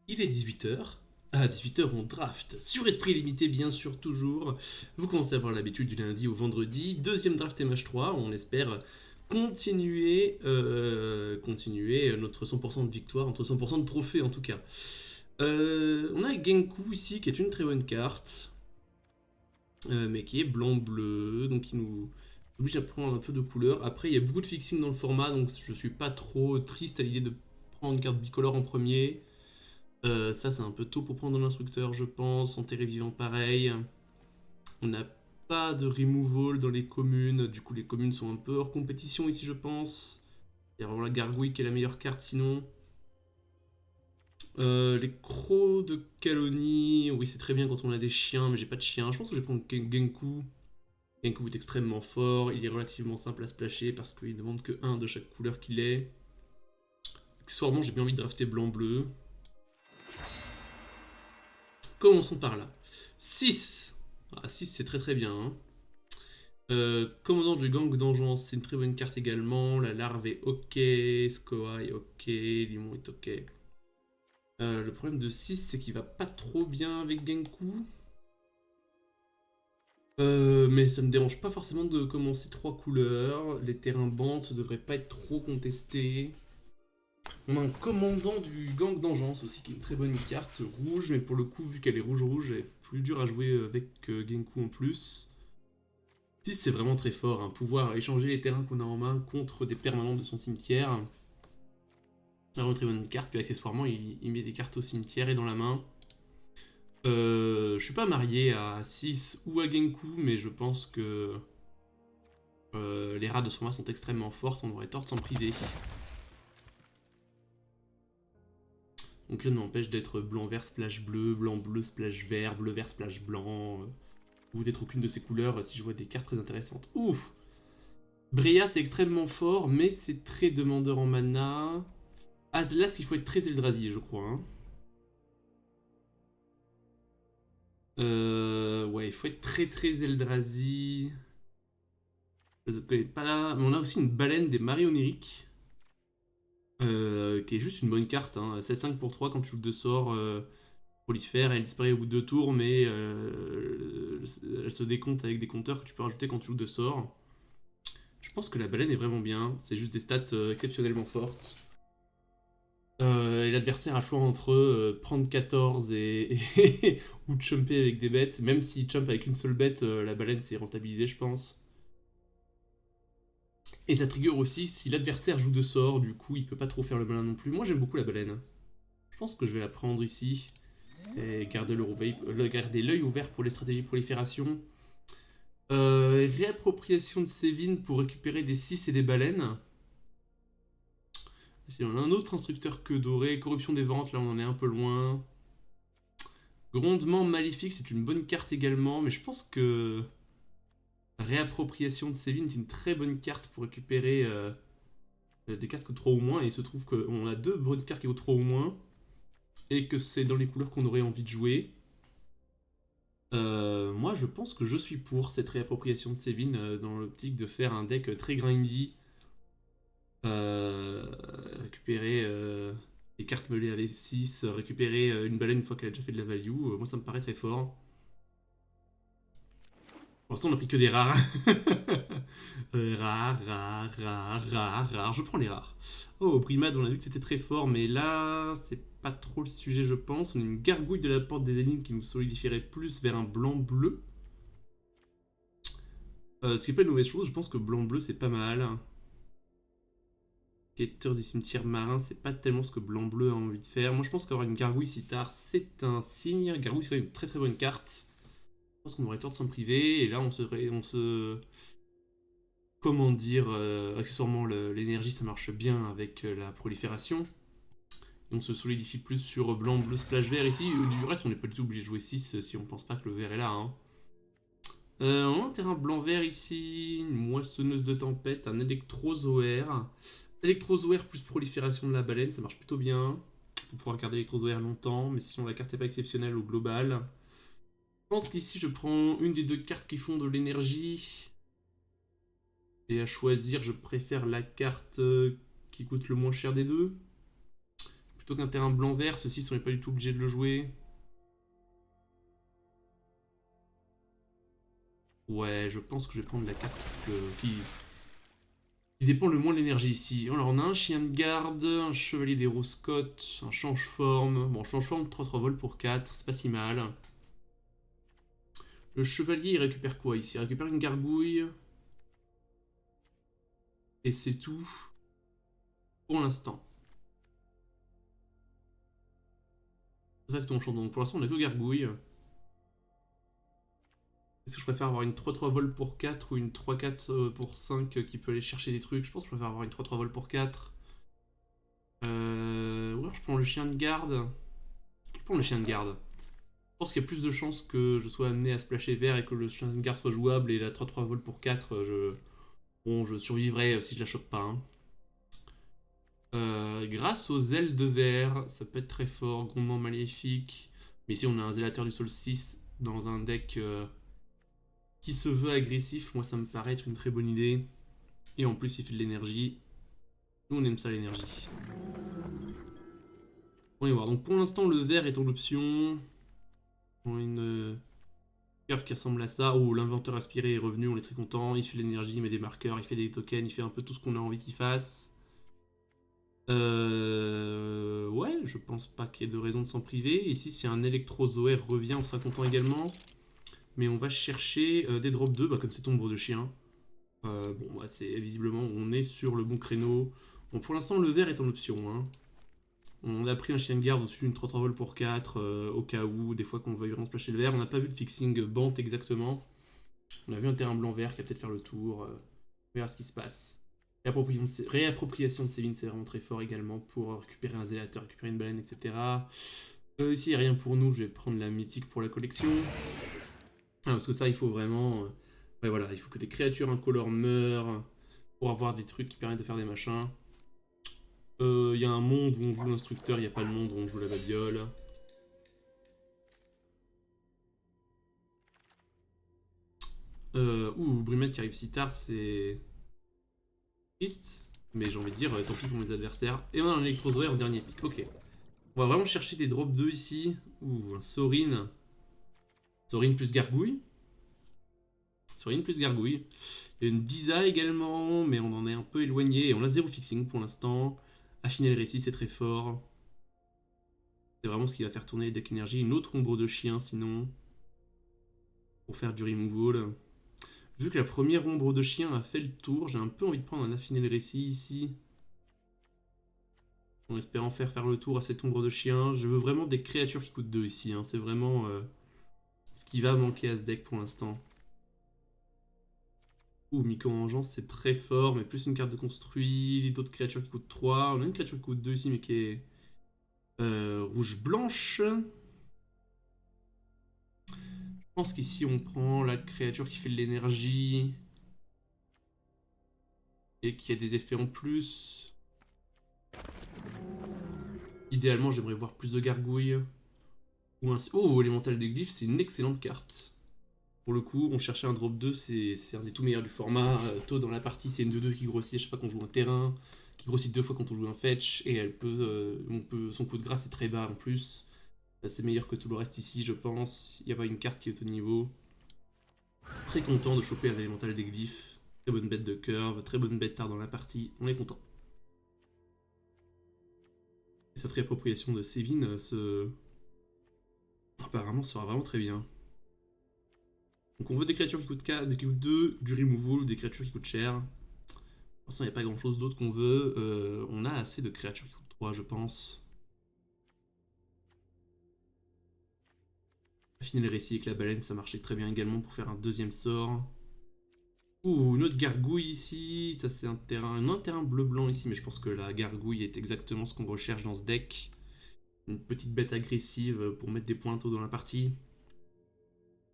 Il est 18 h. À 18 h, on draft. Sur Esprit Limité, bien sûr, toujours. Vous commencez à avoir l'habitude du lundi au vendredi. Deuxième draft MH3. On espère continuer notre 100% de victoire, notre 100% de trophée en tout cas. On a Genku ici, qui est une très bonne carte. Mais qui est blanc-bleu. Donc il nous oblige à prendre un peu de couleur. Après, il y a beaucoup de fixing dans le format. Donc je suis pas trop triste à l'idée de prendre une carte bicolore en premier. Ça, c'est un peu tôt pour prendre l'instructeur, je pense. Enterré vivant, pareil. On n'a pas de removal dans les communes. Du coup, les communes sont un peu hors compétition ici, je pense. Il y a vraiment la gargouille qui est la meilleure carte, sinon. Les crocs de Calony. Oui, c'est très bien quand on a des chiens, mais j'ai pas de chien. Je pense que je vais prendre Genku. Genku est extrêmement fort. Il est relativement simple à splasher parce qu'il ne demande que un de chaque couleur qu'il est. Accessoirement, j'ai bien envie de drafter blanc-bleu. Commençons par là. 6. Ah, 6, c'est très très bien. Hein. Commandant du gang d'engeance, c'est une très bonne carte également. La larve est ok. Skoa est ok. Limon est ok. Le problème de 6, c'est qu'il va pas trop bien avec Genku. Mais ça me dérange pas forcément de commencer 3 couleurs. Les terrains bantes devraient pas être trop contestés. On a un commandant du gang d'engeance aussi qui est une très bonne carte rouge, mais pour le coup, vu qu'elle est rouge-rouge, elle est plus dure à jouer avec Genku en plus. 6, c'est vraiment très fort, hein. Pouvoir échanger les terrains qu'on a en main contre des permanents de son cimetière. Vraiment une très bonne carte, puis accessoirement, il met des cartes au cimetière et dans la main. Je suis pas marié à 6 ou à Genku, mais je pense que les rats de ce format sont extrêmement fortes, on aurait tort de s'en priver. Donc rien ne m'empêche d'être blanc-vert splash bleu, blanc-bleu splash vert, bleu-vert splash blanc, ou d'être aucune de ces couleurs si je vois des cartes très intéressantes. Ouf! Breya c'est extrêmement fort, mais c'est très demandeur en mana. Aslas, il faut être très Eldrazi, je crois. Hein. Ouais, il faut être très très Eldrazi. Je ne connais pas. Mais on a aussi une baleine des marées oniriques. Qui est juste une bonne carte. Hein. 7-5 pour 3 quand tu joues 2 sorts. Prolifère, elle disparaît au bout de 2 tours, mais elle se décompte avec des compteurs que tu peux rajouter quand tu joues 2 sorts. Je pense que la baleine est vraiment bien. C'est juste des stats exceptionnellement fortes. Et l'adversaire a le choix entre prendre 14 ou chumper avec des bêtes. Même s'il chump avec une seule bête, la baleine c'est rentabilisé, je pense. Et ça trigger aussi si l'adversaire joue de sorts, du coup il peut pas trop faire le malin non plus. Moi j'aime beaucoup la baleine. Je pense que je vais la prendre ici. Et garder l'œil ouvert pour les stratégies de prolifération. Réappropriation de Sévin pour récupérer des 6 et des baleines. Si on a un autre instructeur que doré. Corruption des ventes, là on en est un peu loin. Grondement maléfique, c'est une bonne carte également, mais je pense que réappropriation de Sévin, c'est une très bonne carte pour récupérer des cartes qui coûtent 3 ou moins. Et il se trouve qu'on a deux bonnes cartes qui coûtent 3 ou moins, et que c'est dans les couleurs qu'on aurait envie de jouer. Moi, je pense que je suis pour cette réappropriation de Sévin dans l'optique de faire un deck très grindy. Euh, récupérer les cartes meulées avec 6, récupérer une baleine une fois qu'elle a déjà fait de la value. Moi, ça me paraît très fort. Pour l'instant, on a pris que des rares. Rares. Je prends les rares. Oh, Brimad, on a vu que c'était très fort, mais là, c'est pas trop le sujet, je pense. On a une gargouille de la porte des énigmes qui nous solidifierait plus vers un blanc-bleu. Ce qui est pas une mauvaise chose, je pense que blanc-bleu, c'est pas mal. Quêteur du cimetière marin, c'est pas tellement ce que blanc-bleu a envie de faire. Moi, je pense qu'avoir une gargouille si tard, c'est un signe. Gargouille, c'est quand même une très très bonne carte. Je pense qu'on aurait tort de s'en priver. Et là, comment dire, accessoirement, l'énergie, ça marche bien avec la prolifération. On se solidifie plus sur blanc, bleu, splash vert ici. Du reste, on n'est pas du tout obligé de jouer 6 si on pense pas que le vert est là. Hein. On a un terrain blanc-vert ici, une moissonneuse de tempête, un électrozoaire. Électrozoaire plus prolifération de la baleine, ça marche plutôt bien. Pour pouvoir garder l'électrozoaire longtemps, mais sinon la carte n'est pas exceptionnelle au global. Je pense qu'ici je prends une des deux cartes qui font de l'énergie. Et à choisir, je préfère la carte qui coûte le moins cher des deux. Plutôt qu'un terrain blanc-vert, ceux-ci sont pas du tout obligés de le jouer. Ouais, je pense que je vais prendre la carte qui dépend le moins de l'énergie ici. Alors on a un chien de garde, un chevalier des Roscottes, un change-forme. Bon, change-forme 3-3 vols pour 4, c'est pas si mal. Le chevalier il récupère quoi ici? Il récupère une gargouille. Et c'est tout pour l'instant. C'est ça que ton champ. Donc pour l'instant on a que gargouille. Est-ce que je préfère avoir une 3-3 vol pour 4 ou une 3-4 pour 5 qui peut aller chercher des trucs? Je pense que je préfère avoir une 3-3 vol pour 4. Ouais, je prends le chien de garde. Je prends le chien de garde. Je pense qu'il y a plus de chances que je sois amené à splasher vert et que le chien de garde soit jouable et la 3-3 vol pour 4, bon, je survivrai si je la chope pas. Hein. Grâce aux ailes de verre, ça peut être très fort, grondement maléfique. Mais ici on a un zélateur du solstice dans un deck qui se veut agressif. Moi ça me paraît être une très bonne idée. Et en plus il fait de l'énergie. Nous on aime ça l'énergie. On va y voir. Donc pour l'instant le vert est en option. On a une curve qui ressemble à ça. Oh, l'inventeur aspiré est revenu, on est très content. Il fait de l'énergie, il met des marqueurs, il fait des tokens, il fait un peu tout ce qu'on a envie qu'il fasse. Ouais, je pense pas qu'il y ait de raison de s'en priver. Ici, si un électrozoaire revient, on sera content également. Mais on va chercher des drops 2, bah, comme c'est ombre de chien. Bon, bah, c'est visiblement, on est sur le bon créneau. Bon, pour l'instant, le vert est en option. Hein. On a pris un chien de garde au-dessus d'une 3-3 vol pour 4, au cas où, des fois qu'on veuille vraiment splasher le vert. On n'a pas vu de fixing bant exactement. On a vu un terrain blanc-vert qui va peut-être faire le tour. On verra ce qui se passe. Réappropriation de Sévine, c'est vraiment très fort également pour récupérer un zélateur, récupérer une baleine, etc. Ici, il n'y a rien pour nous, je vais prendre la mythique pour la collection. Ah, parce que ça, il faut vraiment... ouais, voilà, il faut que des créatures incolores meurent pour avoir des trucs qui permettent de faire des machins. Il y a un monde où on joue l'instructeur, il n'y a pas le monde où on joue la babiole. Brumette qui arrive si tard, c'est triste. Mais j'ai envie de dire, tant pis pour mes adversaires. Et on a un électrozoaire au dernier pic, ok. On va vraiment chercher des drops 2 ici. Ouh, un Sorin. Sorin plus gargouille. Sorin plus gargouille. Il y a une Disa également, mais on en est un peu éloigné. Et on a zéro fixing pour l'instant. Affiner le récit, c'est très fort. C'est vraiment ce qui va faire tourner les decks énergie. Une autre ombre de chien, sinon. Pour faire du removal. Vu que la première ombre de chien a fait le tour, j'ai un peu envie de prendre un affiner le récit ici. En espérant faire le tour à cette ombre de chien. Je veux vraiment des créatures qui coûtent 2 ici. Hein. C'est vraiment ce qui va manquer à ce deck pour l'instant. Ouh, Myco-Vengeance, c'est très fort, mais plus une carte de construit, d'autres créatures qui coûtent 3. On a une créature qui coûte 2 ici, mais qui est rouge-blanche. Je pense qu'ici, on prend la créature qui fait de l'énergie et qui a des effets en plus. Idéalement, j'aimerais voir plus de gargouilles. Ou un... Oh, Élémental des Glyphes, c'est une excellente carte. Pour le coup, on cherchait un drop 2, c'est un des tout meilleurs du format. Tôt dans la partie, c'est une 2-2 qui grossit à chaque fois qu'on joue un terrain, qui grossit 2 fois quand on joue un fetch, et elle peut, son coup de grâce est très bas en plus. C'est meilleur que tout le reste ici, je pense. Il y a pas une carte qui est au niveau. Très content de choper un élémental des glyphes. Très bonne bête de curve, très bonne bête tard dans la partie, on est content. Et cette réappropriation de Sévine apparemment sera vraiment très bien. Donc on veut des créatures qui coûtent 4, qui coûtent 2, du removal, des créatures qui coûtent cher. Pour l'instant, il n'y a pas grand chose d'autre qu'on veut. On a assez de créatures qui coûtent 3, je pense. Affiner le récit avec la baleine, ça marchait très bien également pour faire un deuxième sort. Ouh, une autre gargouille ici. Ça, c'est un terrain bleu-blanc ici, mais je pense que la gargouille est exactement ce qu'on recherche dans ce deck. Une petite bête agressive pour mettre des points tôt dans la partie.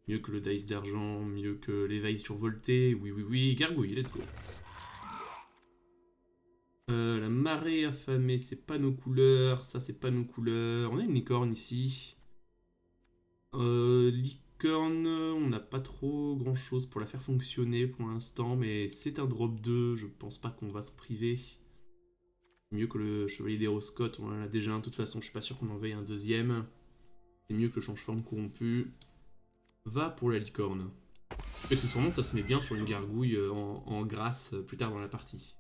Mieux que le dice d'argent, mieux que l'éveil survolté. Oui, oui, oui, gargouille, let's go. La marée affamée, c'est pas nos couleurs. Ça, c'est pas nos couleurs. On a une licorne ici. Licorne, on n'a pas trop grand chose pour la faire fonctionner pour l'instant, mais c'est un drop 2. Je pense pas qu'on va s'en priver. Mieux que le chevalier d'Eroscotte, on en a déjà un, de toute façon, je suis pas sûr qu'on en veuille un deuxième. C'est mieux que le change-forme corrompu. Va pour la licorne. Accessoirement, ça se met bien sur une gargouille en grâce plus tard dans la partie.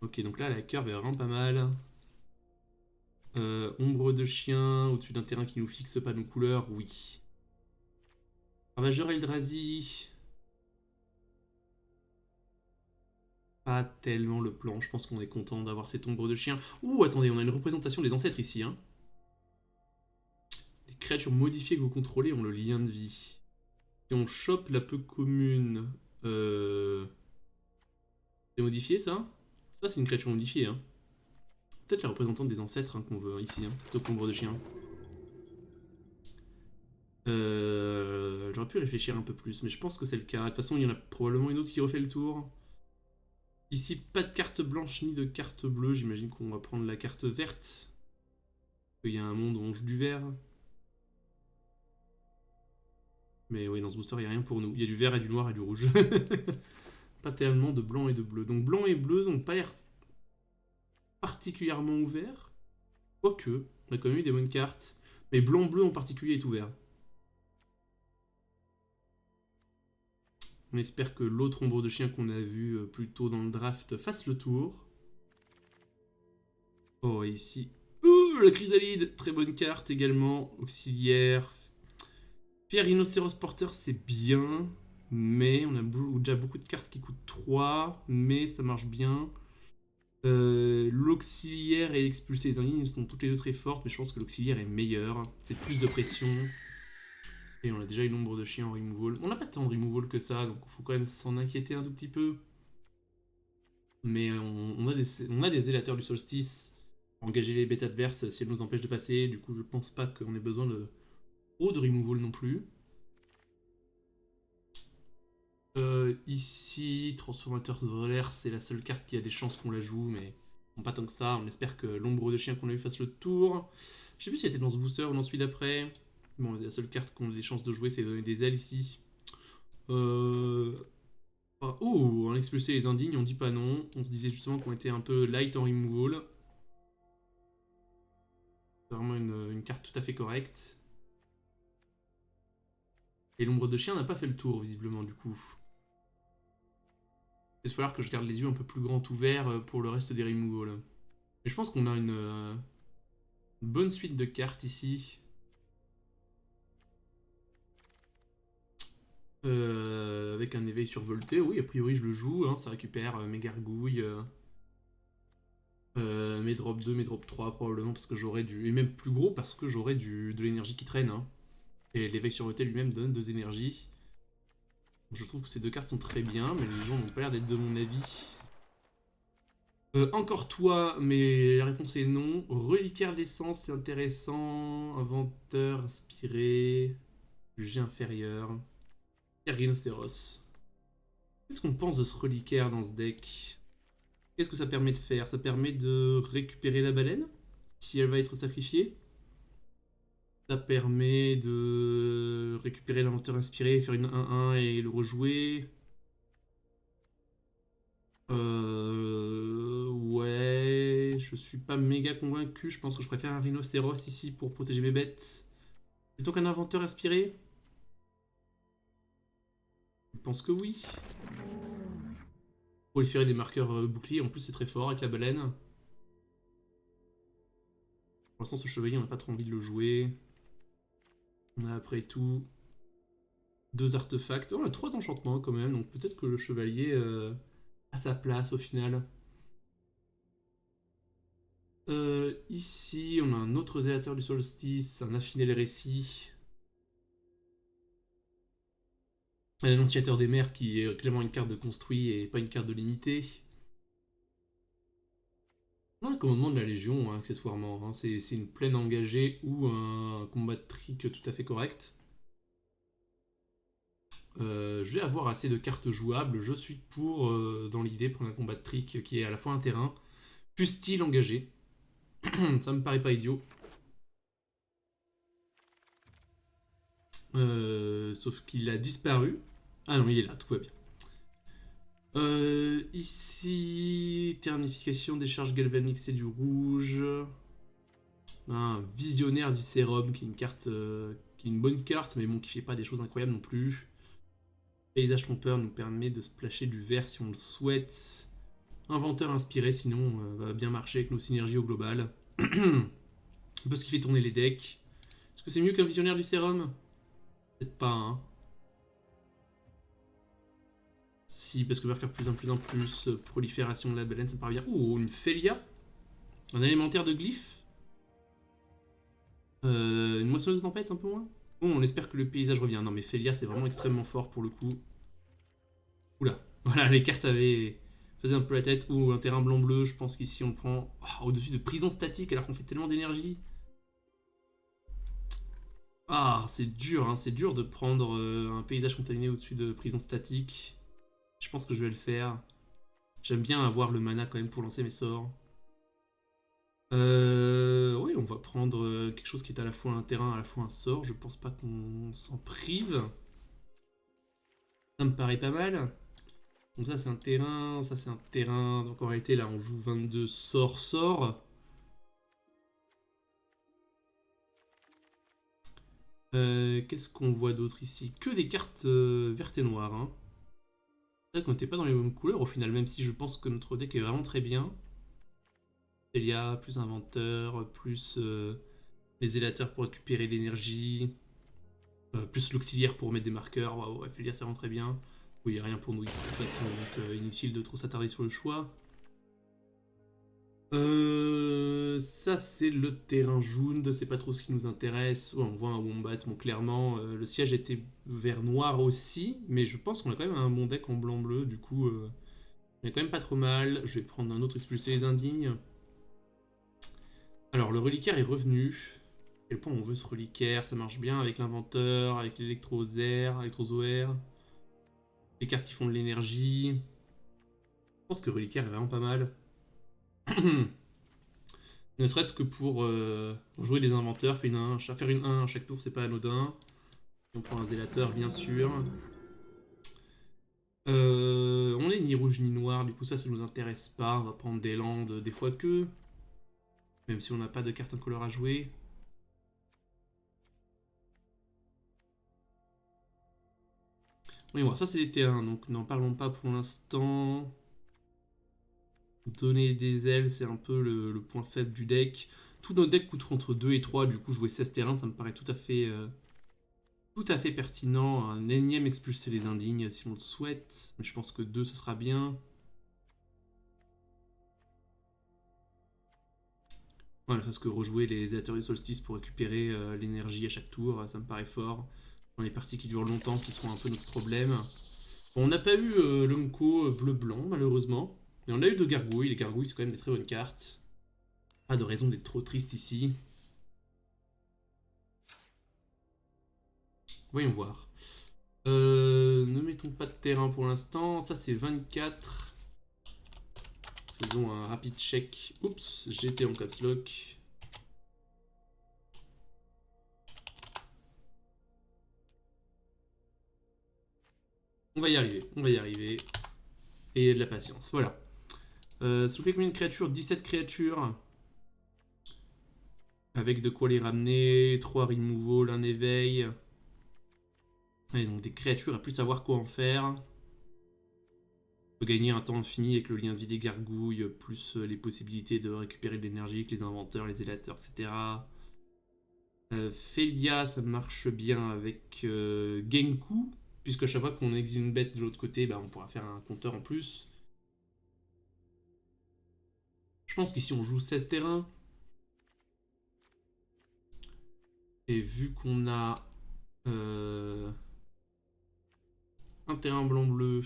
Ok, donc là, la curve est vraiment pas mal. Ombre de chien, au-dessus d'un terrain qui nous fixe pas nos couleurs, oui. Ravageur Eldrazi. Pas tellement le plan, je pense qu'on est content d'avoir cette ombre de chien. Ouh, attendez, on a une représentation des ancêtres ici, hein. Les créatures modifiées que vous contrôlez ont le lien de vie. Si on chope la peu commune... C'est modifié, ça? Ça, c'est une créature modifiée, hein. Peut-être la représentante des ancêtres qu'on veut ici, hein, plutôt que l'ombre de chien. J'aurais pu réfléchir un peu plus, mais je pense que c'est le cas. De toute façon, il y en a probablement une autre qui refait le tour. Ici, pas de carte blanche ni de carte bleue. J'imagine qu'on va prendre la carte verte. Il y a un monde où on joue du vert. Mais oui, dans ce booster, il n'y a rien pour nous. Il y a du vert et du noir et du rouge. Pas tellement de blanc et de bleu. Donc blanc et bleu n'ont pas l'air particulièrement ouverts. Quoique, on a quand même eu des bonnes cartes. Mais blanc-bleu en particulier est ouvert. On espère que l'autre ombre de chien qu'on a vu plus tôt dans le draft fasse le tour. Oh, et ici... la chrysalide, très bonne carte également. Auxiliaire. Pierre Rhinocéros Porteur, c'est bien. Mais on a déjà beaucoup de cartes qui coûtent 3. Mais ça marche bien. L'auxiliaire et l'expulsé les indignes sont toutes les deux très fortes. Mais je pense que l'auxiliaire est meilleur. C'est plus de pression. Et on a déjà une ombre de chien en removal. On n'a pas tant de removal que ça, donc il faut quand même s'en inquiéter un tout petit peu. Mais on a des zélateurs du solstice. Engager les bêtes adverses si elles nous empêchent de passer. Du coup, je pense pas qu'on ait besoin de trop de removal non plus. Ici, transformateur solaire, c'est la seule carte qui a des chances qu'on la joue, mais bon, pas tant que ça. On espère que l'ombre de chien qu'on a eu fasse le tour. Je sais plus si elle était dans ce booster ou dans celui d'après. Bon, la seule carte qu'on a des chances de jouer, c'est de donner des ailes ici. Oh, un expulsé les indignes, on dit pas non. On se disait justement qu'on était un peu light en removal. C'est vraiment une carte tout à fait correcte. Et l'ombre de chien n'a pas fait le tour, visiblement, du coup. Il va falloir que je garde les yeux un peu plus grands ouverts pour le reste des removals. Mais je pense qu'on a une bonne suite de cartes ici. Avec un éveil survolté, oui, a priori je le joue, hein, ça récupère mes gargouilles, mes drop 2, mes drop 3 probablement parce que j'aurai du... Et même plus gros parce que j'aurai de l'énergie qui traîne. Hein. Et l'éveil survolté lui-même donne 2 énergies. Je trouve que ces deux cartes sont très bien, mais les gens n'ont pas l'air d'être de mon avis. Encore toi, mais la réponse est non. Reliquaire d'essence, c'est intéressant. Inventeur, inspiré. Jet inférieur. Rhinocéros. Qu'est-ce qu'on pense de ce reliquaire dans ce deck? Qu'est-ce que ça permet de faire? Ça permet de récupérer la baleine, si elle va être sacrifiée. Ça permet de récupérer l'inventeur inspiré, faire une 1-1 et le rejouer. Ouais, je suis pas méga convaincu. Je pense que je préfère un rhinocéros ici pour protéger mes bêtes. Plutôt qu'un inventeur inspiré? Je pense que oui. Proliférer des marqueurs boucliers, en plus c'est très fort avec la baleine. Pour l'instant, ce chevalier, on n'a pas trop envie de le jouer. On a après tout 2 artefacts. Oh, on a 3 enchantements quand même, donc peut-être que le chevalier a sa place au final. Ici, on a un autre zélateur du solstice, un affiné le récit. Un annonciateur des mers qui est clairement une carte de construit et pas une carte de limité. On a un commandement de la Légion, hein, accessoirement. Hein. C'est une plaine engagée ou un combat de trick tout à fait correct. Je vais avoir assez de cartes jouables. Je suis pour, dans l'idée, prendre un combat de trick qui est à la fois un terrain, plus style engagé. Ça me paraît pas idiot. Sauf qu'il a disparu. Ah non, il est là, tout va bien. Ici, ternification, décharge galvanique, c'est du rouge. Un visionnaire du sérum, qui est une carte, qui est une bonne carte, mais bon, qui fait pas des choses incroyables non plus. Paysage trompeur nous permet de splasher du vert si on le souhaite. Inventeur inspiré, sinon, va bien marcher avec nos synergies au global. Un peu ce qui fait tourner les decks. Est-ce que c'est mieux qu'un visionnaire du sérum? Peut-être pas, hein. Si, parce que marqueur plus 1, plus 1, plus, prolifération de la baleine, ça me paraît bien. Oh, une Félia. Un élémentaire de glyphe. Une moissonneuse de tempête, un peu moins. Bon, on espère que le paysage revient. Non, mais Félia, c'est vraiment extrêmement fort pour le coup. Oula. Voilà, les cartes faisaient un peu la tête. Ou un terrain blanc-bleu, je pense qu'ici on le prend au-dessus de prison statique alors qu'on fait tellement d'énergie. Ah, c'est dur, hein, c'est dur de prendre un paysage contaminé au-dessus de prison statique. Je pense que je vais le faire. J'aime bien avoir le mana quand même pour lancer mes sorts. Oui, on va prendre quelque chose qui est à la fois un terrain, à la fois un sort. Je pense pas qu'on s'en prive. Ça me paraît pas mal. Donc ça c'est un terrain, ça c'est un terrain. Donc en réalité là on joue 22 sorts. Qu'est-ce qu'on voit d'autre ici? Que des cartes vertes et noires. Hein. C'est vrai qu'on n'était pas dans les mêmes couleurs au final, même si je pense que notre deck est vraiment très bien. Elia, plus inventeur, plus les élateurs pour récupérer l'énergie, plus l'auxiliaire pour mettre des marqueurs. Waouh, Ophelia ça rend très bien. Oui, il n'y a rien pour nous ici de toute façon, donc inutile de trop s'attarder sur le choix. Ça c'est le terrain jaune, c'est pas trop ce qui nous intéresse. Ouais, on voit un Wombat, bon clairement le siège était vert noir aussi, mais je pense qu'on a quand même un bon deck en blanc-bleu, du coup on est quand même pas trop mal. Je vais prendre un autre expulser les indignes. Alors le reliquaire est revenu. À quel point on veut ce reliquaire? Ça marche bien avec l'inventeur, avec l'électrozoaire, les cartes qui font de l'énergie. Je pense que reliquaire est vraiment pas mal. Ne serait-ce que pour jouer des inventeurs, faire une 1 à chaque tour, c'est pas anodin. On prend un zélateur, bien sûr. On est ni rouge ni noir, du coup ça nous intéresse pas. On va prendre des landes des fois que. Même si on n'a pas de carte incolore à jouer. Oui, voilà, ça c'est des terrains, donc n'en parlons pas pour l'instant. Donner des ailes, c'est un peu le point faible du deck. Tous nos decks coûtent entre 2 et 3, du coup jouer 16 terrains, ça me paraît tout à fait pertinent. Un énième expulser les indignes si on le souhaite, mais je pense que 2 ce sera bien. Voilà, parce que rejouer les électeurs du solstice pour récupérer l'énergie à chaque tour, ça me paraît fort. Dans les parties qui durent longtemps, qui seront un peu notre problème. Bon, on n'a pas eu l'Unco bleu-blanc, malheureusement. Mais on a eu de gargouilles. Les gargouilles, c'est quand même des très bonnes cartes. Pas de raison d'être trop triste ici. Voyons voir. Ne mettons pas de terrain pour l'instant. Ça, c'est 24. Faisons un rapide check. Oups, j'étais en caps lock. On va y arriver, on va y arriver. Et de la patience, voilà. Ça vous fait combien de créatures? 17 créatures. Avec de quoi les ramener. 3 removal, un éveil. Et donc des créatures à plus savoir quoi en faire. On peut gagner un temps infini avec le lien de vie des gargouilles, plus les possibilités de récupérer de l'énergie avec les inventeurs, les élateurs, etc. Félia, ça marche bien avec Genku, puisque chaque fois qu'on exile une bête de l'autre côté, bah, on pourra faire un compteur en plus. Je pense qu'ici on joue 16 terrains. Et vu qu'on a un terrain blanc-bleu,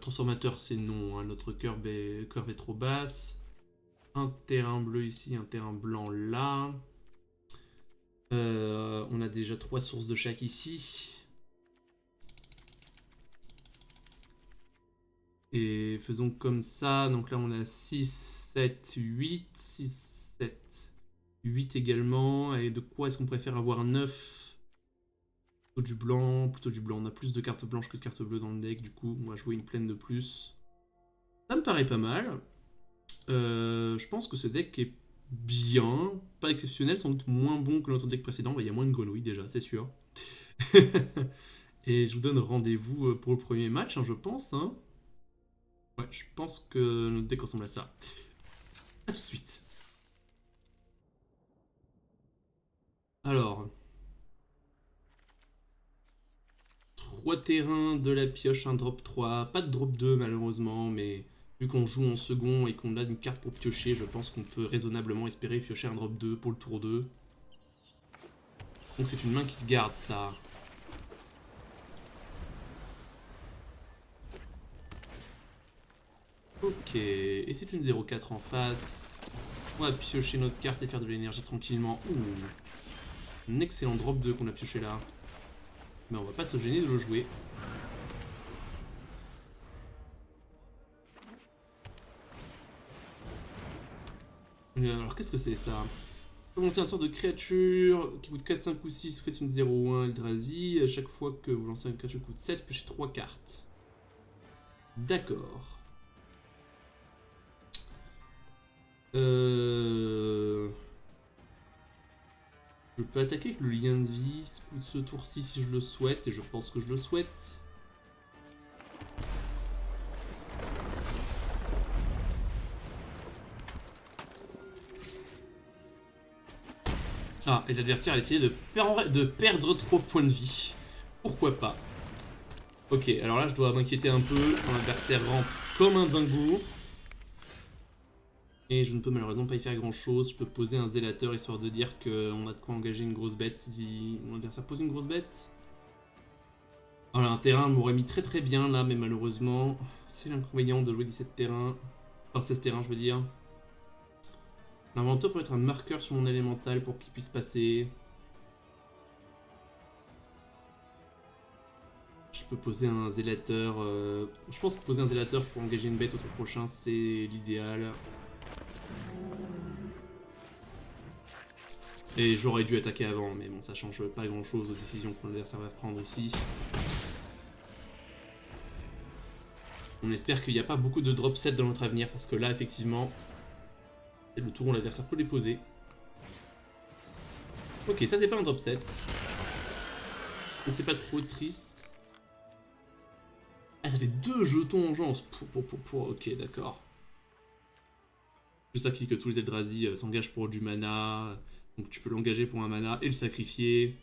transformateur c'est non, hein, notre curve est trop basse. Un terrain bleu ici, un terrain blanc là. On a déjà 3 sources de chaque ici. Et faisons comme ça. Donc là, on a 6, 7, 8. 6, 7, 8 également. Et de quoi est-ce qu'on préfère avoir 9? Plutôt du blanc. On a plus de cartes blanches que de cartes bleues dans le deck, du coup, on va jouer une plaine de plus. Ça me paraît pas mal. Je pense que ce deck est bien, pas exceptionnel, sans doute moins bon que notre deck précédent. Il y a moins de grenouilles déjà, c'est sûr. Et je vous donne rendez-vous pour le premier match, hein, je pense. Hein. Ouais, je pense que notre deck ressemble à ça. A tout de suite. Alors, 3 terrains, de la pioche, un drop 3. Pas de drop 2 malheureusement, mais vu qu'on joue en second et qu'on a une carte pour piocher, je pense qu'on peut raisonnablement espérer piocher un drop 2 pour le tour 2. Donc c'est une main qui se garde ça. Ok, et c'est une 0-4 en face. On va piocher notre carte et faire de l'énergie tranquillement. Ouh, un excellent drop 2 qu'on a pioché là. Mais on va pas se gêner de le jouer. Alors qu'est-ce que c'est ça? Vous lancez un sort de créature qui coûte 4, 5 ou 6, vous faites une 0 ou 1 Eldrazi. À chaque fois que vous lancez une créature qui coûte 7, piochez 3 cartes. D'accord. Je peux attaquer avec le lien de vie ce tour-ci si je le souhaite, et je pense que je le souhaite. Ah, et l'adversaire a essayé de perdre 3 points de vie. Pourquoi pas? Ok, alors là je dois m'inquiéter un peu. Mon adversaire rampe comme un dingo. Et je ne peux malheureusement pas y faire grand chose. Je peux poser un zélateur histoire de dire qu'on a de quoi engager une grosse bête si mon adversaire pose une grosse bête. Voilà, un terrain m'aurait mis très très bien là, mais malheureusement, c'est l'inconvénient de jouer 17 terrains. Enfin 16 terrains je veux dire. L'inventeur peut être un marqueur sur mon élémental pour qu'il puisse passer. Je peux poser un zélateur. Je pense que poser un zélateur pour engager une bête au tour prochain, c'est l'idéal. Et j'aurais dû attaquer avant, mais bon, ça change pas grand chose aux décisions que l'adversaire va prendre ici. On espère qu'il n'y a pas beaucoup de drop set dans notre avenir, parce que là, effectivement, c'est le tour où l'adversaire peut les poser. Ok, ça c'est pas un drop set. Donc c'est pas trop triste. Ah, ça fait 2 jetons engeance. Ok, d'accord. Juste ça qui dit que tous les Eldrazi s'engagent pour du mana. Donc tu peux l'engager pour un mana et le sacrifier.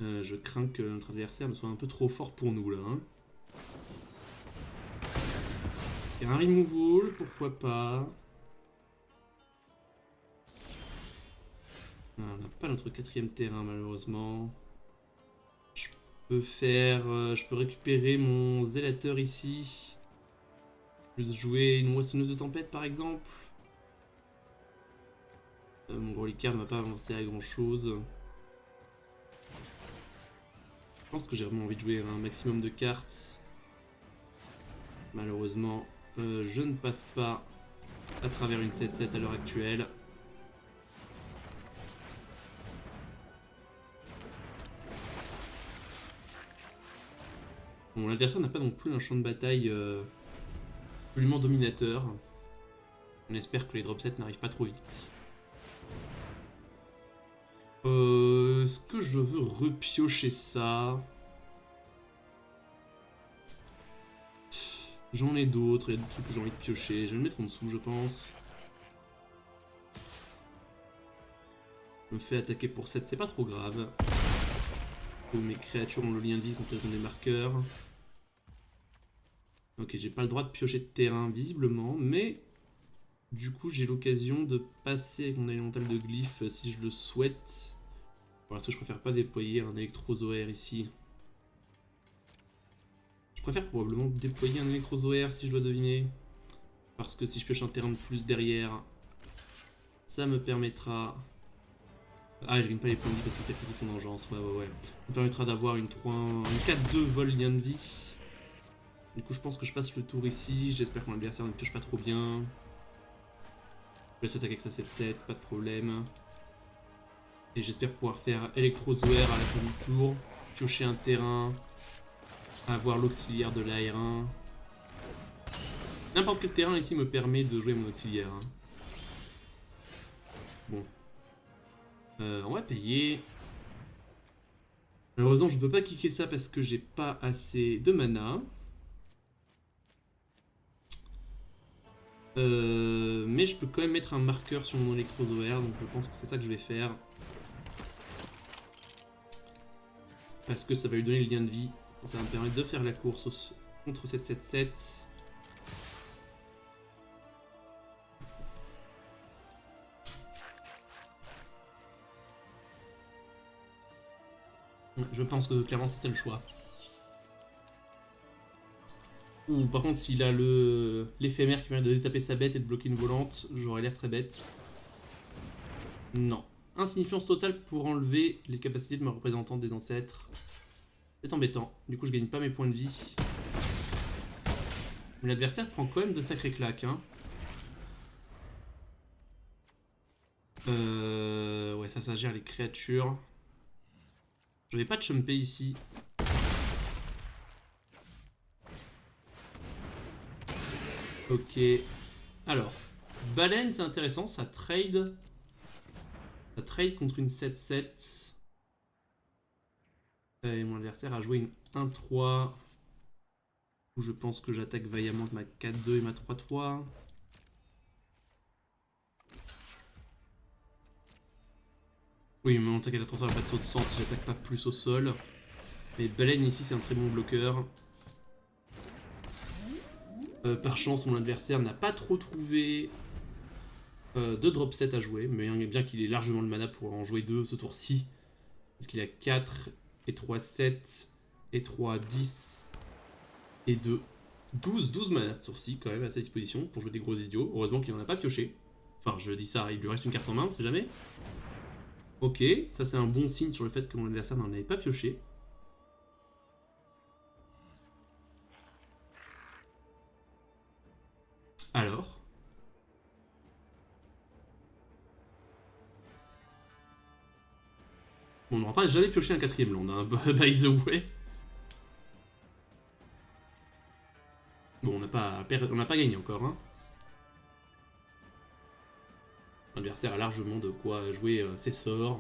Je crains que notre adversaire ne soit un peu trop fort pour nous là. Hein. Et un removal, pourquoi pas. Non, on n'a pas notre 4ème terrain malheureusement. Je peux récupérer mon zélateur ici. Plus jouer une moissonneuse de tempête par exemple. Mon gros licard ne va pas avancer à grand chose. Je pense que j'ai vraiment envie de jouer un maximum de cartes. Malheureusement, je ne passe pas à travers une 7-7 à l'heure actuelle. Bon, l'adversaire n'a pas non plus un champ de bataille absolument dominateur. On espère que les drop sets n'arrivent pas trop vite. Est-ce que je veux repiocher ça? J'en ai d'autres, il y a des trucs que j'ai envie de piocher. Je vais le mettre en dessous, je pense. Je me fais attaquer pour 7, c'est pas trop grave. Mes créatures ont le lien de vie quand elles ont des marqueurs. Ok, j'ai pas le droit de piocher de terrain visiblement, mais du coup j'ai l'occasion de passer avec mon élémental de glyphe si je le souhaite. Pour l'instant je préfère pas déployer un électrozoaire ici. Je préfère probablement déployer un électrozoaire si je dois deviner. Parce que si je pioche un terrain de plus derrière, ça me permettra... Ah, je gagne pas les points de vie parce que c'est plus son engeance. Ouais. Ça me permettra d'avoir une 4-2 vol lien de vie. Du coup, je pense que je passe le tour ici. J'espère que mon adversaire ne pioche pas trop bien. Je laisse attaquer avec sa 7-7, pas de problème. Et j'espère pouvoir faire électrozoaire à la fin du tour, piocher un terrain, avoir l'auxiliaire de l'AR1. N'importe quel terrain ici me permet de jouer mon auxiliaire. Hein. Bon. On va payer. Malheureusement, je ne peux pas kicker ça parce que j'ai pas assez de mana. Mais je peux quand même mettre un marqueur sur mon électrozoaire, donc je pense que c'est ça que je vais faire. Parce que ça va lui donner le lien de vie. Ça va me permettre de faire la course contre 777. Je pense que clairement c'est ça le choix. Ou par contre s'il a l'éphémère qui permet de détaper sa bête et de bloquer une volante, j'aurais l'air très bête. Non. Insignifiance totale pour enlever les capacités de ma représentante des ancêtres. C'est embêtant. Du coup je gagne pas mes points de vie. Mais l'adversaire prend quand même de sacrées claques. Hein. Ouais ça gère les créatures. Je vais pas chumper ici. Ok. Alors, baleine c'est intéressant, ça trade. Ça trade contre une 7-7. Et mon adversaire a joué une 1-3. Où je pense que j'attaque vaillamment ma 4-2 et ma 3-3. Oui, mais mon attaque à la 3-3 n'a pas de saut de sens si j'attaque pas plus au sol. Mais baleine ici c'est un très bon bloqueur. Par chance, mon adversaire n'a pas trop trouvé de drop set à jouer, mais bien qu'il ait largement le mana pour en jouer 2 ce tour-ci. Parce qu'il a 4 et 3, 7 et 3, 10 et 2. 12 mana ce tour-ci quand même à sa disposition pour jouer des gros idiots. Heureusement qu'il n'en a pas pioché. Enfin, je dis ça, il lui reste une carte en main, on sait jamais. Ok, ça c'est un bon signe sur le fait que mon adversaire n'en avait pas pioché. Alors on n'aura pas jamais pioché un 4ème land, hein, by the way. Bon, on n'a pas gagné encore. Hein. L'adversaire a largement de quoi jouer ses sorts.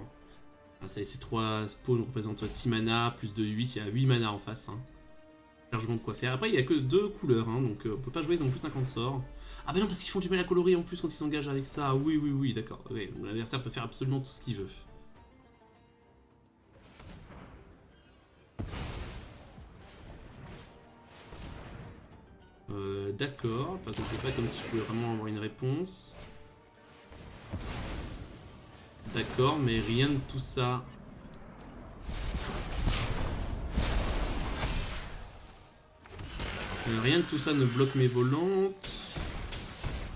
Ah, ça, ces 3 spawns représentent 6 mana, plus de 8, il y a 8 mana en face. Hein. Largement de quoi faire. Après, il n'y a que 2 couleurs, hein, donc on peut pas jouer non plus 50 sorts. Ah bah non, parce qu'ils font du mal à colorer en plus quand ils s'engagent avec ça. Oui, d'accord. Ouais, l'adversaire peut faire absolument tout ce qu'il veut. D'accord, parce que c'est pas comme si je pouvais vraiment avoir une réponse. D'accord, mais rien de tout ça. Rien de tout ça ne bloque mes volantes.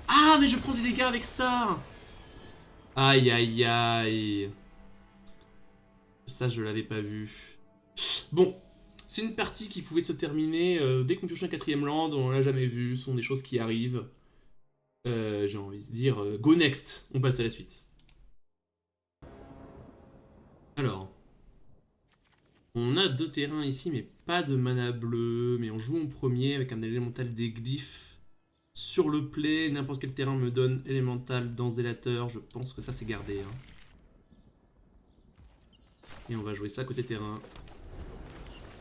Ah, mais je prends des dégâts avec ça. Aïe, aïe, aïe. Ça, je l'avais pas vu. Bon, c'est une partie qui pouvait se terminer dès qu'on pioche un 4ème land, on l'a jamais vu, ce sont des choses qui arrivent. J'ai envie de dire, go next, on passe à la suite. Alors, on a 2 terrains ici, mais pas de mana bleu, mais on joue en premier avec un élémental des glyphes. Sur le play, n'importe quel terrain me donne élémental dans Zélateur, je pense que ça c'est gardé. Hein. Et on va jouer ça côté terrain.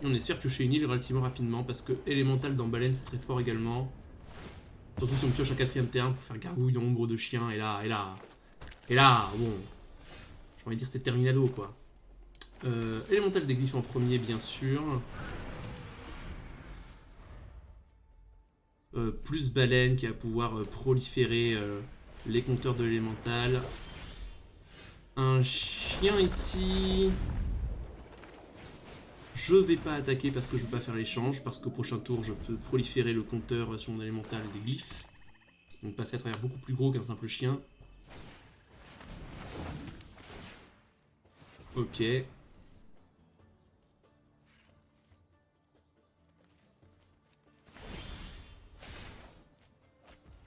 Et on espère piocher une île relativement rapidement parce que élémental dans baleine c'est très fort également. Surtout si on pioche un 4ème terrain pour faire gargouille dans ombre de chien et là, bon. J'ai envie de dire c'est terminado quoi. Élémental des glyphes en premier bien sûr. Plus baleine qui va pouvoir proliférer les compteurs de l'élémental. Un chien ici. Je vais pas attaquer parce que je veux pas faire l'échange, parce qu'au prochain tour je peux proliférer le compteur sur mon élémental des glyphes. Donc passer à travers beaucoup plus gros qu'un simple chien. Ok.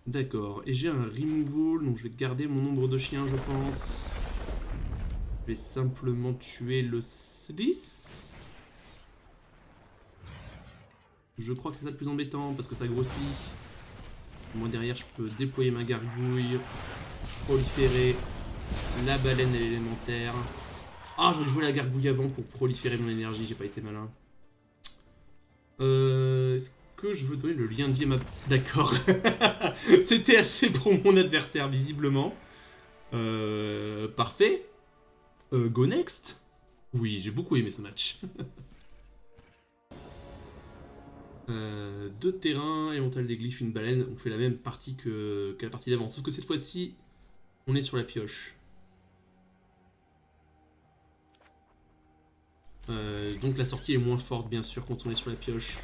D'accord, et j'ai un removal, donc je vais garder mon nombre de chiens je pense. Je vais simplement tuer le Sliss. Je crois que c'est ça le plus embêtant parce que ça grossit. Moi derrière je peux déployer ma gargouille, proliférer la baleine et l'élémentaire. Ah, j'aurais joué la gargouille avant pour proliférer mon énergie, j'ai pas été malin. Est-ce que je veux donner le lien de vie à ma... D'accord. C'était assez pour mon adversaire visiblement. Parfait. Go next. Oui, j'ai beaucoup aimé ce match. Deux terrains, élémental des glyphes, une baleine. On fait la même partie que la partie d'avant. Sauf que cette fois-ci, on est sur la pioche. Donc la sortie est moins forte, bien sûr, quand on est sur la pioche.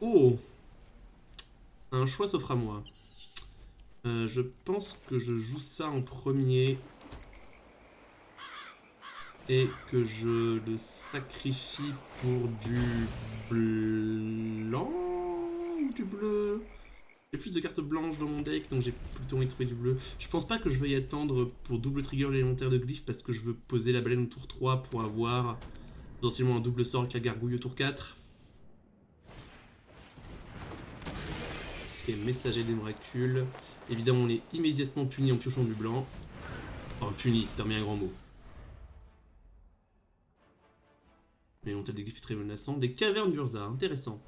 Oh! Un choix s'offre à moi. Je pense que je joue ça en premier. Et que je le sacrifie pour du blanc ou du bleu. J'ai plus de cartes blanches dans mon deck, donc j'ai plutôt envie de trouver du bleu. Je pense pas que je veuille attendre pour double trigger l'élémentaire de glyphe parce que je veux poser la baleine au tour 3 pour avoir potentiellement un double sort avec la gargouille au tour 4. Et messager des miracules. Évidemment, on est immédiatement puni en piochant du blanc. Enfin, puni, c'est un grand mot. L'élémentaire des glyphes est très menaçant. Des cavernes d'Urza, intéressant.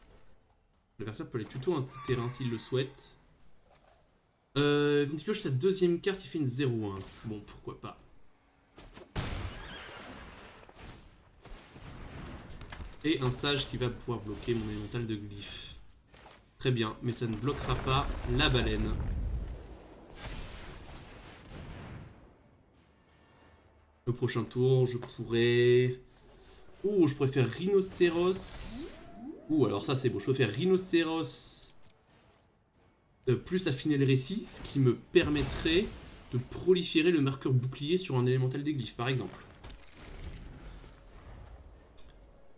L'adversaire peut aller tuto un petit terrain s'il le souhaite. Quand il pioche sa deuxième carte, il fait une 0-1. Bon, pourquoi pas. Et un sage qui va pouvoir bloquer mon élémental de glyphe. Très bien, mais ça ne bloquera pas la baleine. Le prochain tour, je pourrais... Ouh, je pourrais faire rhinocéros. Ouh, alors ça c'est beau. Je peux faire rhinocéros plus affiner le récit, ce qui me permettrait de proliférer le marqueur bouclier sur un élémental des glyphes, par exemple.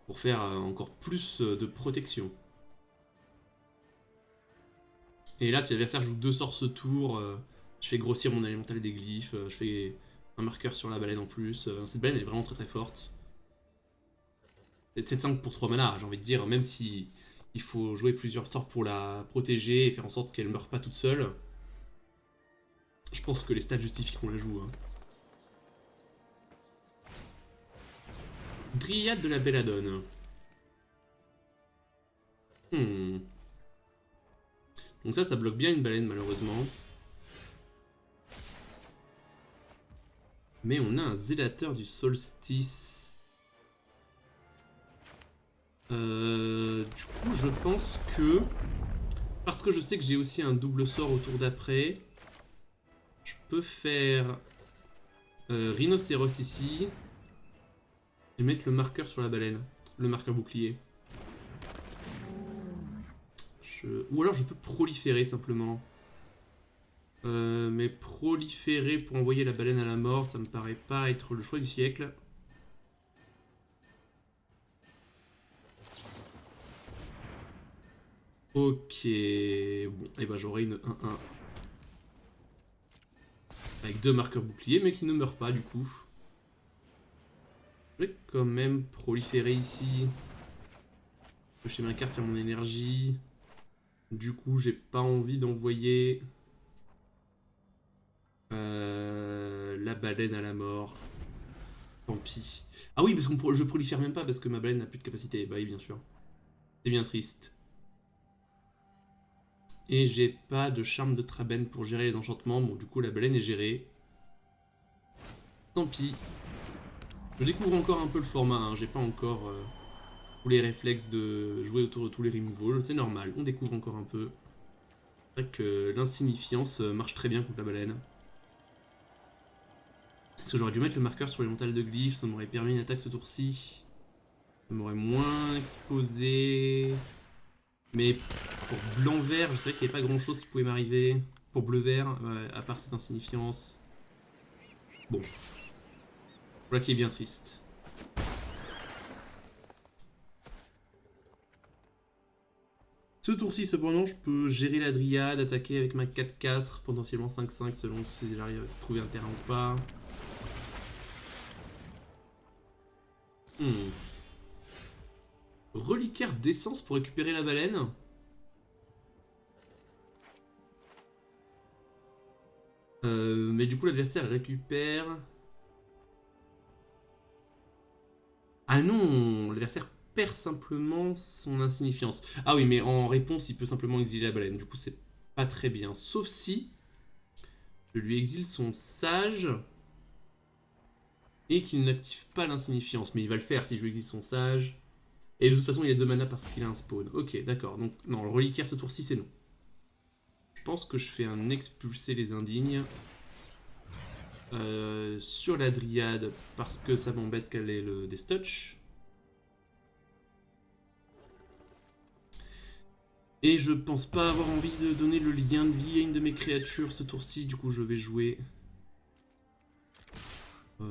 Pour faire encore plus de protection. Et là, si l'adversaire joue 2 sorts ce tour, je fais grossir mon élémental des glyphes, je fais un marqueur sur la baleine en plus. Cette baleine elle est vraiment très très forte. C'est 7-5 pour 3 mana, j'ai envie de dire, même si il faut jouer plusieurs sorts pour la protéger et faire en sorte qu'elle ne meure pas toute seule. Je pense que les stats justifient qu'on la joue. Hein. Dryade de la Belladone. Donc ça bloque bien une baleine malheureusement. Mais on a un zélateur du solstice. Du coup je pense que... Parce que je sais que j'ai aussi un double sort au tour d'après, je peux faire rhinocéros ici et mettre le marqueur sur la baleine, le marqueur bouclier. Ou alors je peux proliférer simplement. Mais proliférer pour envoyer la baleine à la mort, ça me paraît pas être le choix du siècle. Ok, bon, et ben j'aurai une 1-1. Avec 2 marqueurs boucliers, mais qui ne meurent pas du coup. Je vais quand même proliférer ici. Piocher ma carte, faire mon énergie. Du coup, j'ai pas envie d'envoyer la baleine à la mort. Tant pis. Ah oui, parce que je prolifère même pas parce que ma baleine n'a plus de capacité. Bah oui, bien sûr. C'est bien triste. Et j'ai pas de charme de Traben pour gérer les enchantements. Bon, du coup, la baleine est gérée. Tant pis. Je découvre encore un peu le format. Hein. J'ai pas encore tous les réflexes de jouer autour de tous les removals. C'est normal, on découvre encore un peu. C'est vrai que l'insignifiance marche très bien contre la baleine. Parce que j'aurais dû mettre le marqueur sur les mentales de glyphes, ça m'aurait permis une attaque ce tour-ci. Ça m'aurait moins exposé. Mais pour blanc-vert, je savais qu'il n'y avait pas grand-chose qui pouvait m'arriver. Pour bleu-vert, à part cette insignifiance. Bon. Voilà qui est bien triste. Ce tour-ci, cependant, je peux gérer la Dryade, attaquer avec ma 4-4, potentiellement 5-5 selon si j'arrive à trouver un terrain ou pas. Reliquaire d'essence pour récupérer la baleine. Mais du coup, l'adversaire récupère... Ah non, l'adversaire perd simplement son insignifiance. Ah oui, mais en réponse, il peut simplement exiler la baleine. Du coup, c'est pas très bien. Sauf si je lui exile son sage et qu'il n'active pas l'insignifiance. Mais il va le faire si je lui exile son sage. Et de toute façon, il a 2 mana parce qu'il a un spawn. Ok, d'accord. Donc, non, le reliquaire ce tour-ci, c'est non. Je pense que je fais un expulser les indignes. Sur la Dryade, parce que ça m'embête qu'elle ait le Death. Et je pense pas avoir envie de donner le lien de vie à une de mes créatures ce tour-ci, du coup je vais jouer...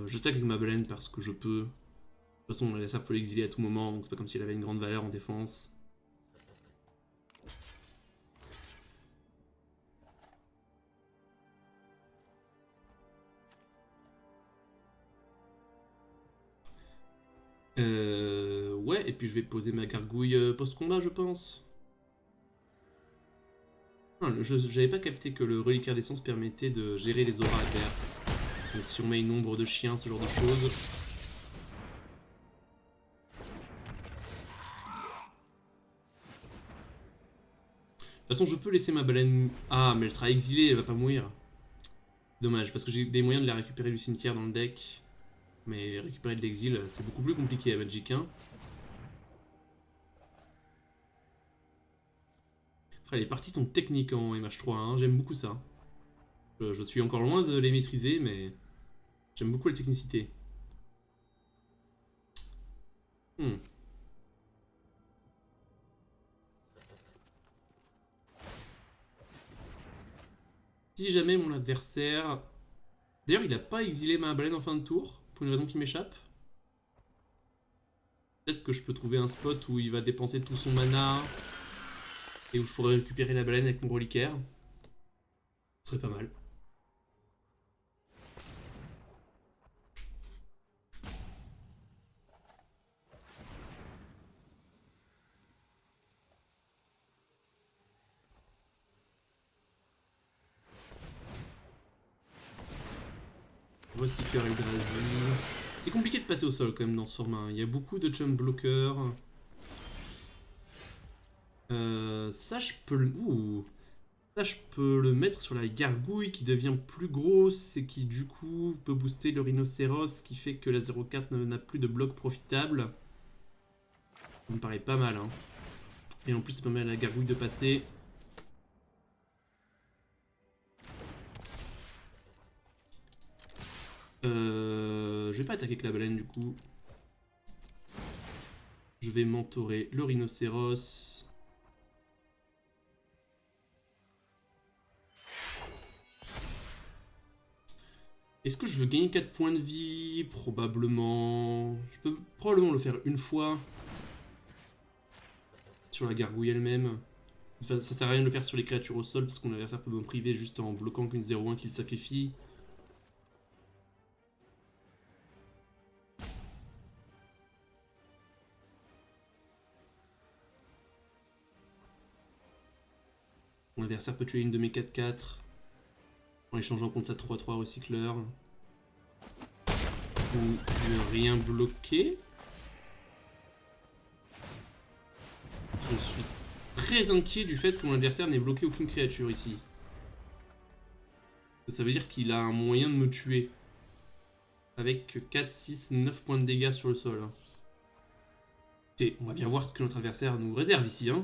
J'attaque avec ma baleine parce que je peux. De toute façon, l'adversaire peut l'exiler à tout moment, donc c'est pas comme s'il avait une grande valeur en défense. Ouais, et puis je vais poser ma gargouille post-combat, je pense. J'avais pas capté que le reliquaire d'essence permettait de gérer les auras adverses. Donc si on met une ombre de chien, ce genre de choses. De toute façon, je peux laisser ma baleine... Ah, mais elle sera exilée, elle va pas mourir. Dommage, parce que j'ai des moyens de la récupérer du cimetière dans le deck. Mais récupérer de l'exil, c'est beaucoup plus compliqué à Magic 1. Après, les parties sont techniques en MH3, hein, j'aime beaucoup ça. Je suis encore loin de les maîtriser, mais j'aime beaucoup la technicité. Si jamais mon adversaire... D'ailleurs, il a pas exilé ma baleine en fin de tour, pour une raison qui m'échappe. Peut-être que je peux trouver un spot où il va dépenser tout son mana, et où je pourrais récupérer la baleine avec mon reliquaire. Ce serait pas mal. Recycleur Yggdrasil. C'est compliqué de passer au sol quand même dans ce format, hein. Il y a beaucoup de jump blockers. Ça je peux le... Ça je peux le mettre sur la gargouille qui devient plus grosse et qui du coup peut booster le rhinocéros, qui fait que la 0-4 n'a plus de bloc profitable. Ça me paraît pas mal, hein. Et en plus ça permet à la gargouille de passer. Je vais pas attaquer avec la baleine du coup. Je vais mentorer le rhinocéros. Est-ce que je veux gagner 4 points de vie? Probablement. Je peux probablement le faire une fois. Sur la gargouille elle-même. Enfin, ça sert à rien de le faire sur les créatures au sol parce qu'on adversaire peut me priver juste en bloquant qu'une 0-1 qu'il sacrifie. Mon adversaire peut tuer une de mes 4-4 en échangeant contre sa 3-3 recycleur. Ou ne rien bloquer. Je suis très inquiet du fait que mon adversaire n'ait bloqué aucune créature ici. Ça veut dire qu'il a un moyen de me tuer. Avec 4, 6, 9 points de dégâts sur le sol. Et on va bien voir ce que notre adversaire nous réserve ici, hein.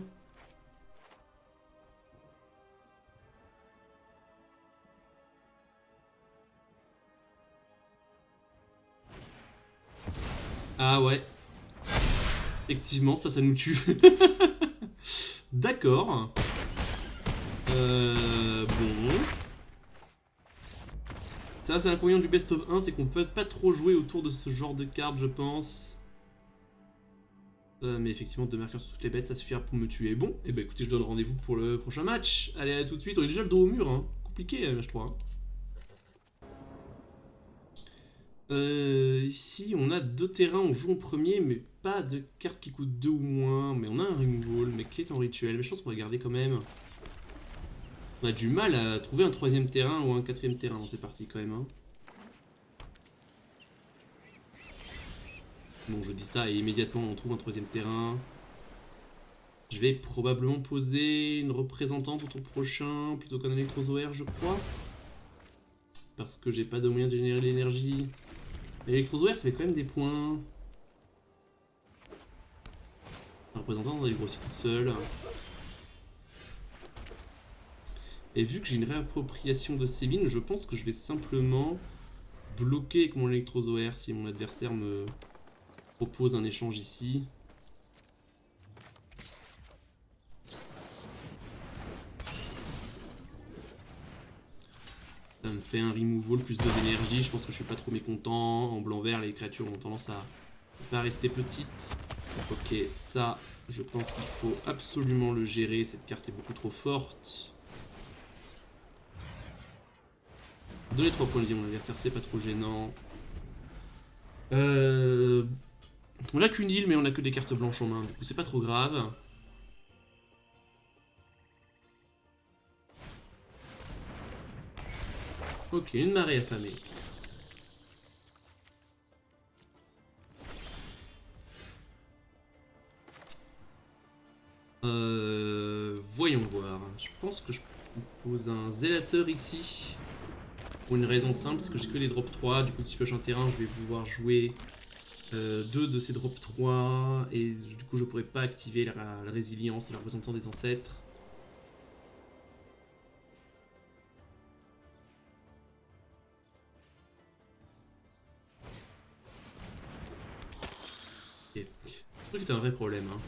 Ah ouais. Effectivement, ça nous tue. D'accord. Bon. Ça, c'est l'inconvénient du best of 1, c'est qu'on peut pas trop jouer autour de ce genre de cartes, je pense. Mais effectivement, 2 marqueurs sur toutes les bêtes, ça suffira pour me tuer. Bon, et bah écoutez, je donne rendez-vous pour le prochain match. Allez, à tout de suite. On est déjà le dos au mur, hein. Compliqué, je trouve. Ici, on a 2 terrains, on joue en premier, mais pas de cartes qui coûtent 2 ou moins. Mais on a un removal, mais qui est en rituel. Mais je pense qu'on va garder quand même. On a du mal à trouver un 3ème terrain ou un 4ème terrain dans cette partie quand même. Hein. Bon, je dis ça et immédiatement on trouve un 3ème terrain. Je vais probablement poser une représentante au tour prochain plutôt qu'un électrozoaire, je crois. Parce que j'ai pas de moyen de générer l'énergie. L'électrozoaire, ça fait quand même des points. La représentante, elle grossit toute seule. Et vu que j'ai une réappropriation de ces mines, je pense que je vais simplement bloquer avec mon électrozoaire si mon adversaire me propose un échange ici. Ça me fait un removal plus 2 d'énergie, je pense que je suis pas trop mécontent. En blanc-vert, les créatures ont tendance à pas rester petites. Ok, ça, je pense qu'il faut absolument le gérer, cette carte est beaucoup trop forte. Donner 3 points de vie à mon adversaire, c'est pas trop gênant. On a qu'une île, mais on a que des cartes blanches en main, du coup c'est pas trop grave. Ok, une marée affamée. Voyons voir. Je pense que je pose un zélateur ici. Pour une raison simple, c'est que j'ai que les drop 3. Du coup, si je pioche un terrain, je vais pouvoir jouer 2 de ces drop 3. Et du coup, je pourrais pas activer la résilience, le représentant des ancêtres. Okay. Ce truc est un vrai problème. Hein.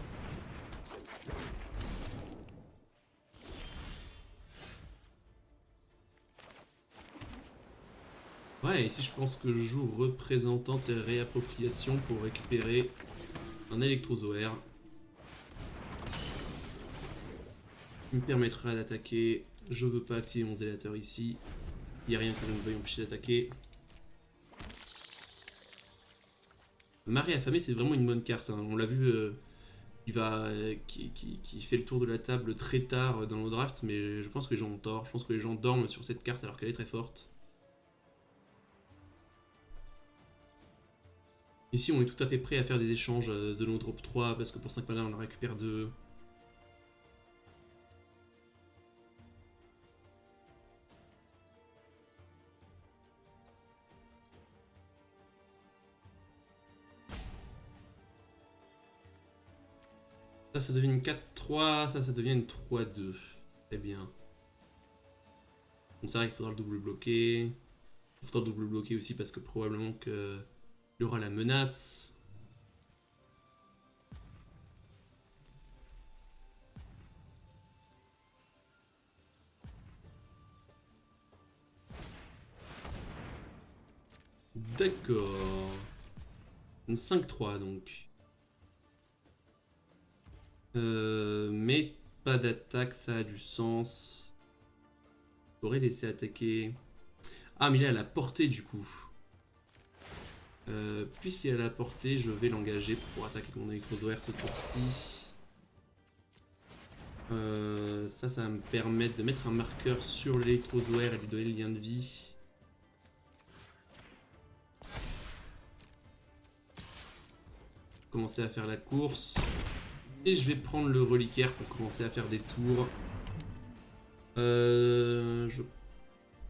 Ouais, ici je pense que je joue représentante et réappropriation pour récupérer un électrozoaire. Qui me permettra d'attaquer. Je veux pas activer mon zélateur ici. Il n'y a rien qui me veuille empêcher d'attaquer. Marée affamée, c'est vraiment une bonne carte. Hein. On l'a vu, qui fait le tour de la table très tard dans le draft, mais je pense que les gens ont tort. Je pense que les gens dorment sur cette carte alors qu'elle est très forte. Ici, on est tout à fait prêt à faire des échanges de nos drop 3 parce que pour 5 mana, on en récupère 2. Ça devient une 4-3, ça devient une 3-2. Très bien. Donc c'est vrai qu'il faudra le double bloquer. Il faudra le double bloquer aussi parce que probablement qu'il y aura la menace. D'accord. Une 5-3 donc. Mais pas d'attaque, ça a du sens. J'aurais laissé attaquer. Ah, mais il est à la portée du coup. Puisqu'il est à la portée, je vais l'engager pour attaquer mon électrozoaire ce tour-ci. Ça va me permettre de mettre un marqueur sur l'électrozoaire et lui donner le lien de vie. Commencer à faire la course. Et je vais prendre le reliquaire pour commencer à faire des tours.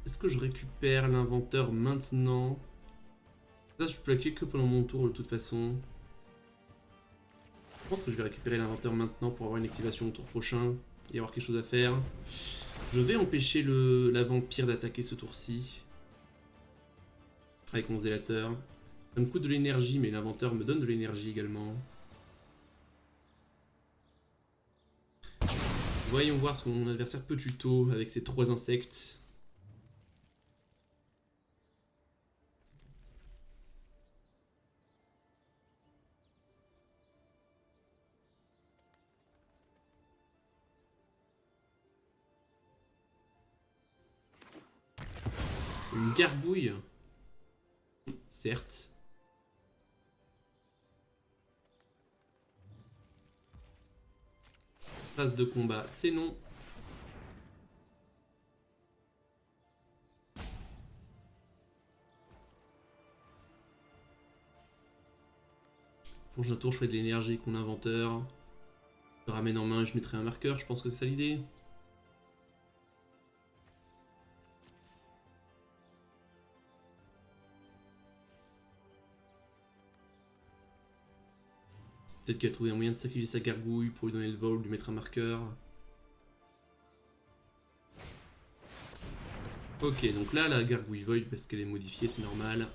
Est-ce que je récupère l'inventeur maintenant? Ça, je peux l'activer que pendant mon tour de toute façon. Je pense que je vais récupérer l'inventeur maintenant pour avoir une activation au tour prochain et avoir quelque chose à faire. Je vais empêcher la vampire d'attaquer ce tour-ci. Avec mon zélateur. Ça me coûte de l'énergie, mais l'inventeur me donne de l'énergie également. Voyons voir ce que mon adversaire peut tuto avec ses 3 insectes. Une gargouille. Certes. Phase de combat, c'est non. Prochain tour, je ferai de l'énergie qu'on inventeur. Je le ramène en main et je mettrai un marqueur, je pense que c'est ça l'idée. Peut-être qu'elle a trouvé un moyen de sacrifier sa gargouille pour lui donner le vol, lui mettre un marqueur. Ok, donc là, la gargouille void parce qu'elle est modifiée, c'est normal.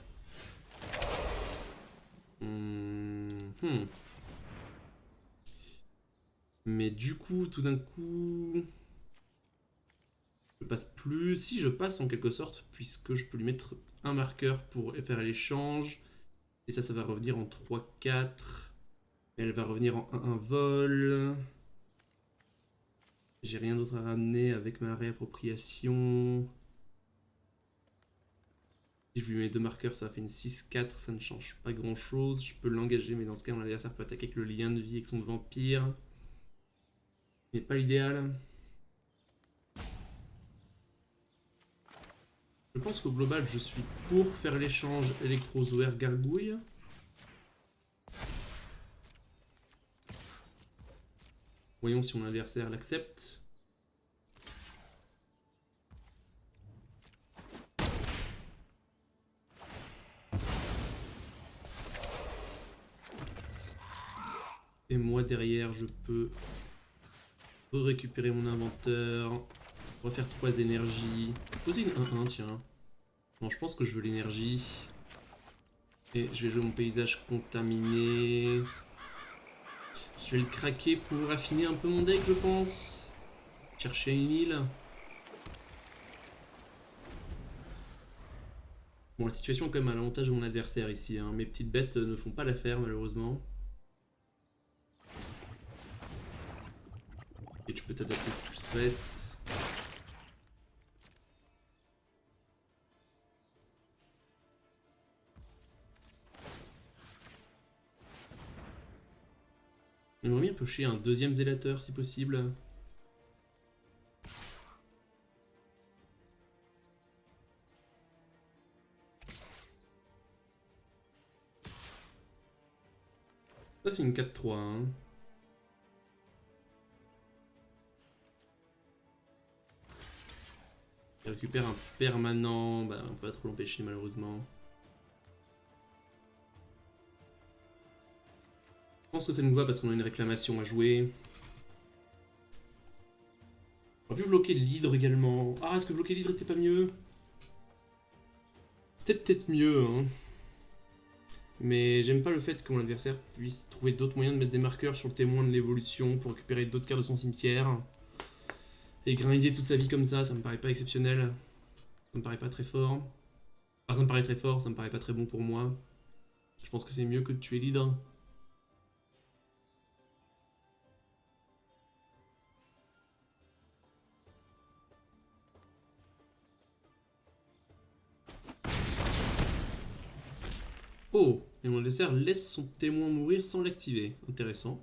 Mais du coup, tout d'un coup... Je passe plus... Si, je passe en quelque sorte, puisque je peux lui mettre un marqueur pour faire l'échange. Et ça va revenir en 3-4. Elle va revenir en 1-1 vol. J'ai rien d'autre à ramener avec ma réappropriation. Si je lui mets 2 marqueurs, ça fait une 6-4, ça ne change pas grand chose. Je peux l'engager, mais dans ce cas, mon adversaire peut attaquer avec le lien de vie avec son vampire. Mais pas l'idéal. Je pense qu'au global, je suis pour faire l'échange électrozoaire gargouille. Voyons si mon adversaire l'accepte. Et moi derrière, je peux récupérer mon inventeur, refaire 3 énergies, poser une 1-1, tiens. Non, je pense que je veux l'énergie. Et je vais jouer mon paysage contaminé. Je vais le craquer pour affiner un peu mon deck, je pense. Chercher une île. Bon, la situation est quand même à l'avantage de mon adversaire ici, hein. Mes petites bêtes ne font pas l'affaire, malheureusement. Et tu peux t'adapter si tu le souhaites. J'aimerais bien piocher un deuxième zélateur si possible. Ça c'est une 4-3. Hein. Il récupère un permanent. Bah, on peut pas trop l'empêcher malheureusement. Je pense que ça nous va parce qu'on a une réclamation à jouer. On aurait pu bloquer l'hydre également. Ah, est-ce que bloquer l'hydre était pas mieux? C'était peut-être mieux, hein. Mais j'aime pas le fait que mon adversaire puisse trouver d'autres moyens de mettre des marqueurs sur le témoin de l'évolution pour récupérer d'autres cartes de son cimetière. Et grinder toute sa vie comme ça me paraît pas exceptionnel. Ça me paraît pas très fort. Enfin, ça me paraît très fort, ça me paraît pas très bon pour moi. Je pense que c'est mieux que de tuer l'hydre. Oh, et mon adversaire laisse son témoin mourir sans l'activer. Intéressant.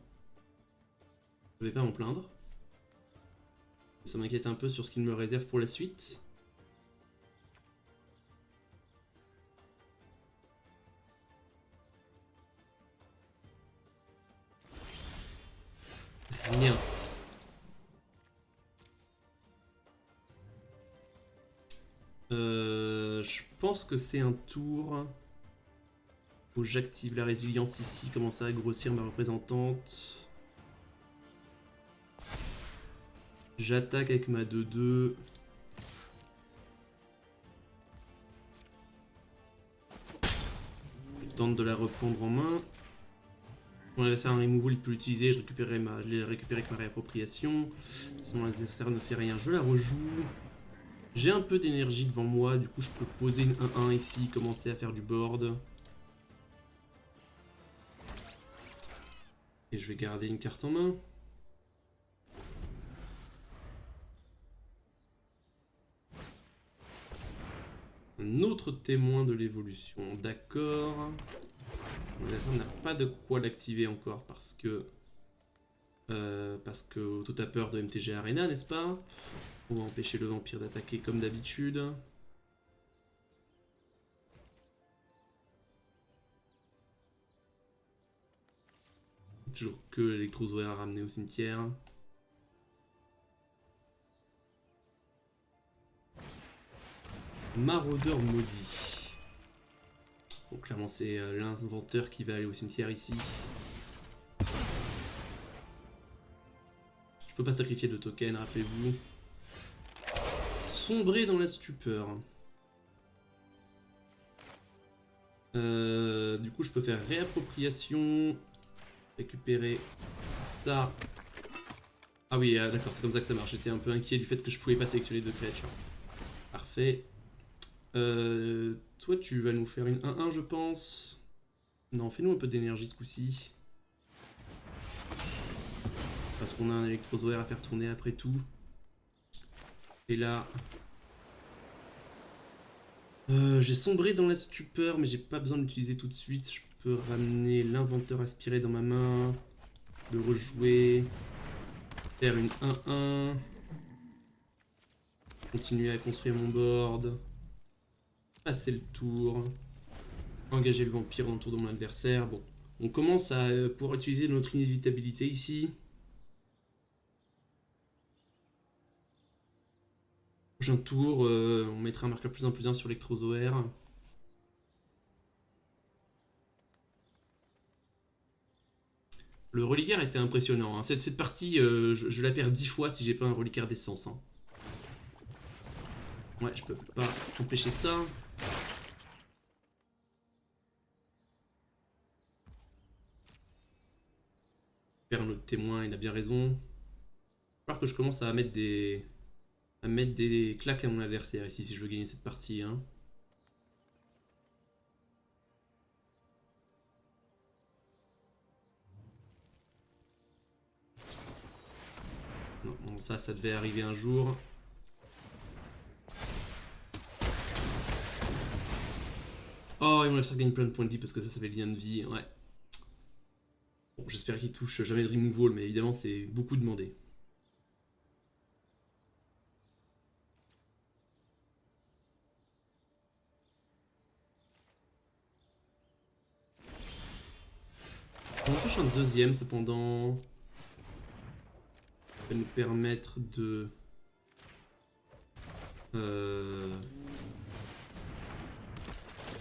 Je vais pas m'en plaindre. Ça m'inquiète un peu sur ce qu'il me réserve pour la suite. Rien. Je pense que c'est un tour où j'active la résilience ici, commencer à grossir ma représentante. J'attaque avec ma 2-2. Je tente de la reprendre en main. Mon adversaire un removal, il peut l'utiliser, je l'ai récupéré avec ma réappropriation. Si mon adversaire ne fait rien, je la rejoue. J'ai un peu d'énergie devant moi, du coup je peux poser une 1-1 ici, commencer à faire du board. Et je vais garder une carte en main. Un autre témoin de l'évolution, d'accord. On n'a pas de quoi l'activer encore parce que tout a peur de MTG Arena, n'est-ce pas? On va empêcher le vampire d'attaquer comme d'habitude. Toujours que l'électrozoaire à ramener au cimetière. Maraudeur maudit. Bon, clairement, c'est l'inventeur qui va aller au cimetière ici. Je peux pas sacrifier de token, rappelez-vous. Sombrer dans la stupeur. Du coup, je peux faire réappropriation. Récupérer ça. Ah oui, d'accord, c'est comme ça que ça marche. J'étais un peu inquiet du fait que je pouvais pas sélectionner deux créatures. Parfait. Toi, tu vas nous faire une 1-1, je pense. Non, fais-nous un peu d'énergie ce coup-ci. Parce qu'on a un électrozoaire à faire tourner après tout. Et là... j'ai sombré dans la stupeur, mais j'ai pas besoin de l'utiliser tout de suite. Je peux ramener l'inventeur aspiré dans ma main. Le rejouer. Faire une 1-1. Continuer à construire mon board. Passer le tour. Engager le vampire dans le tour de mon adversaire. Bon, on commence à pouvoir utiliser notre inévitabilité ici. Prochain tour, on mettra un marqueur +1/+1 sur l'électrozoaire. Le reliquaire était impressionnant. Hein. Cette partie, je la perds 10 fois si j'ai pas un reliquaire d'essence. Hein. Ouais, je peux pas empêcher ça. Faire un autre témoin, il a bien raison. Il va falloir que je commence à mettre des claques à mon adversaire ici si je veux gagner cette partie. Hein. Non, bon, ça devait arriver un jour. Oh, et mon adversaire gagne plein de points de vie parce que ça fait le lien de vie. Ouais. Bon, j'espère qu'il touche jamais de removal, mais évidemment, c'est beaucoup demandé. On touche un deuxième cependant. Ça va nous permettre de...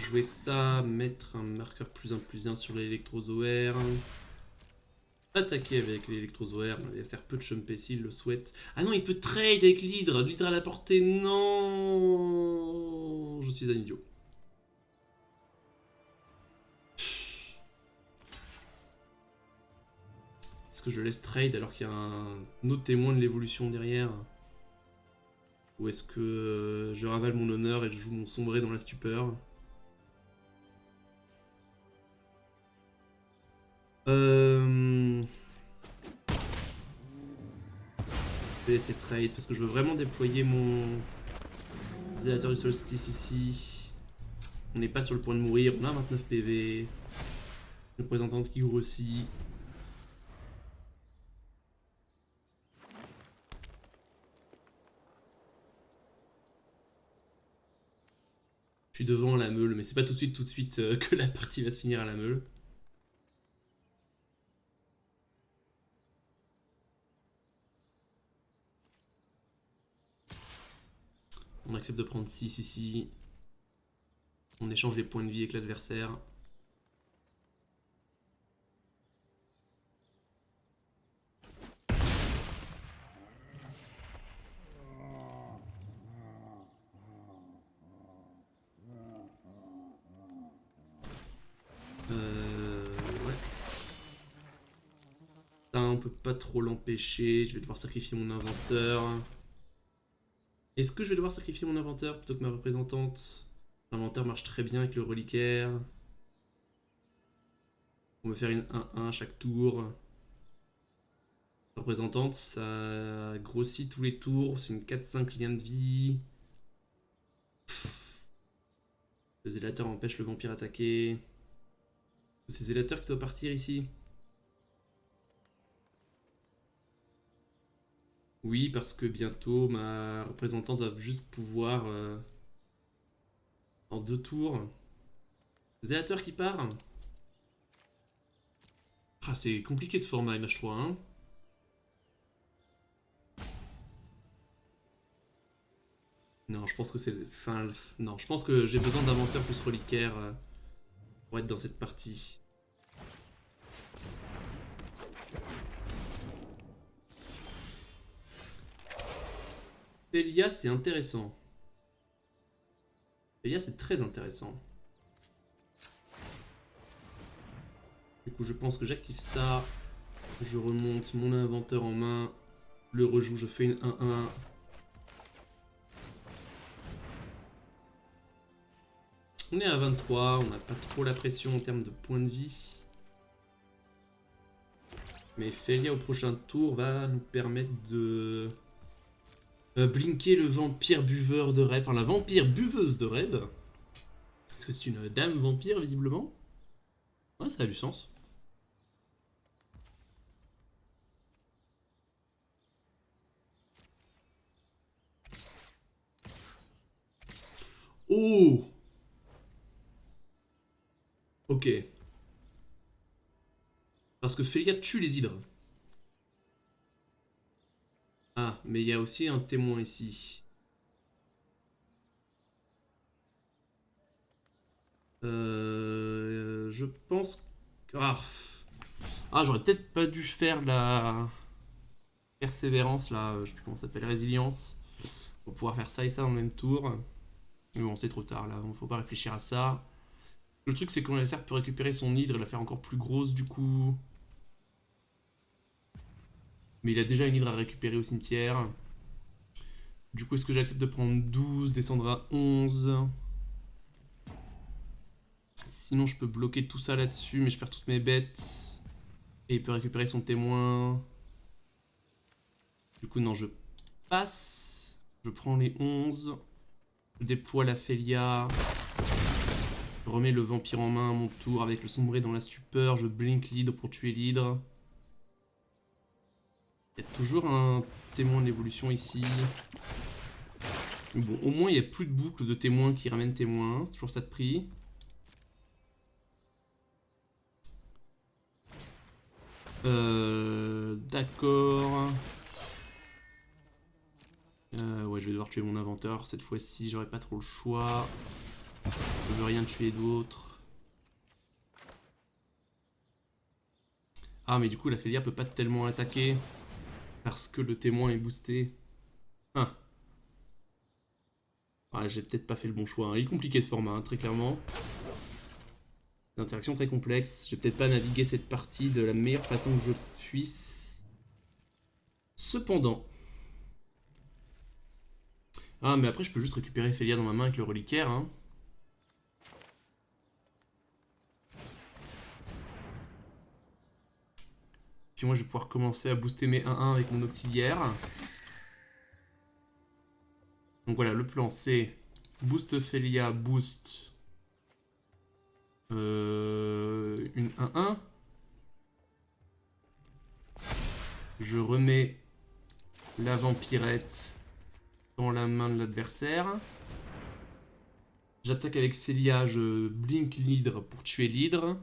jouer ça, mettre un marqueur +1/+1 sur l'électrozoaire. Attaquer avec l'électrozoaire, il va faire peu de chumper s'il le souhaite. Ah non, il peut trade avec l'hydre, l'hydre à la portée, non. Je suis un idiot. Est-ce que je laisse trade alors qu'il y a un autre témoin de l'évolution derrière? Ou est-ce que je ravale mon honneur et je joue mon sombré dans la stupeur? Je vais laisser trade parce que je veux vraiment déployer mon zélateur du solstice ici. On n'est pas sur le point de mourir, on a 29 PV. Une représentante qui grossit. Je suis devant la meule, mais c'est pas tout de suite que la partie va se finir à la meule. On accepte de prendre 6 ici. On échange les points de vie avec l'adversaire. Ouais. Ça, on peut pas trop l'empêcher. Je vais devoir sacrifier mon inventeur. Est-ce que je vais devoir sacrifier mon inventeur plutôt que ma représentante? L'inventeur marche très bien avec le reliquaire. On va faire une 1-1 chaque tour. La représentante, ça grossit tous les tours. C'est une 4-5 liens de vie. zélateur empêche le vampire d'attaquer. C'est zélateur qui doit partir ici. Oui, parce que bientôt ma représentante doit juste pouvoir en 2 tours. Zélateur qui part. Ah, c'est compliqué ce format MH3, hein. Non, je pense que c'est... Enfin, non, je pense que j'ai besoin d'inventaire plus reliquaire pour être dans cette partie. Elia, c'est intéressant. Elia, c'est très intéressant. Du coup, je pense que j'active ça. Je remonte mon inventeur en main. Le rejoue, je fais une 1-1. On est à 23, on n'a pas trop la pression en termes de points de vie. Mais Felia au prochain tour va nous permettre de blinker le vampire buveur de rêve. Enfin, la vampire buveuse de rêve. C'est une dame vampire, visiblement. Ouais, ça a du sens. Oh! Ok. Parce que Felia tue les hydres. Ah, mais il y a aussi un témoin ici. Je pense que... Ah, j'aurais peut-être pas dû faire la persévérance, là, je sais plus comment ça s'appelle, résilience, pour pouvoir faire ça et ça en même tour. Mais bon, c'est trop tard, là, faut pas réfléchir à ça. Le truc, c'est que mon adversaire peut récupérer son hydre et la faire encore plus grosse, du coup. Mais il a déjà une hydre à récupérer au cimetière. Du coup, est-ce que j'accepte de prendre 12, descendre à 11? Sinon, je peux bloquer tout ça là-dessus, mais je perds toutes mes bêtes. Et il peut récupérer son témoin. Du coup, non, je passe. Je prends les 11. Je déploie la Felia. Je remets le vampire en main à mon tour avec le sombré dans la stupeur. Je blink l'hydre pour tuer l'hydre. Il y a toujours un témoin d'évolution ici. Bon, au moins, il n'y a plus de boucle de témoins qui ramènent témoins. C'est toujours ça de prix. D'accord. Ouais, je vais devoir tuer mon inventeur. Cette fois-ci, j'aurai pas trop le choix. Je veux rien tuer d'autre. Ah, mais du coup, la Félia peut pas tellement attaquer. Parce que le témoin est boosté. Ah. Ouais, j'ai peut-être pas fait le bon choix, hein. Il est compliqué ce format, hein, très clairement. Une interaction très complexe. J'ai peut-être pas navigué cette partie de la meilleure façon que je puisse. Cependant. Ah, mais après, je peux juste récupérer Félia dans ma main avec le reliquaire, hein. Puis moi, je vais pouvoir commencer à booster mes 1-1 avec mon auxiliaire. Donc voilà, le plan, c'est boost Félia, boost une 1-1. Je remets la vampirette dans la main de l'adversaire. J'attaque avec Félia, je blink l'hydre pour tuer l'hydre.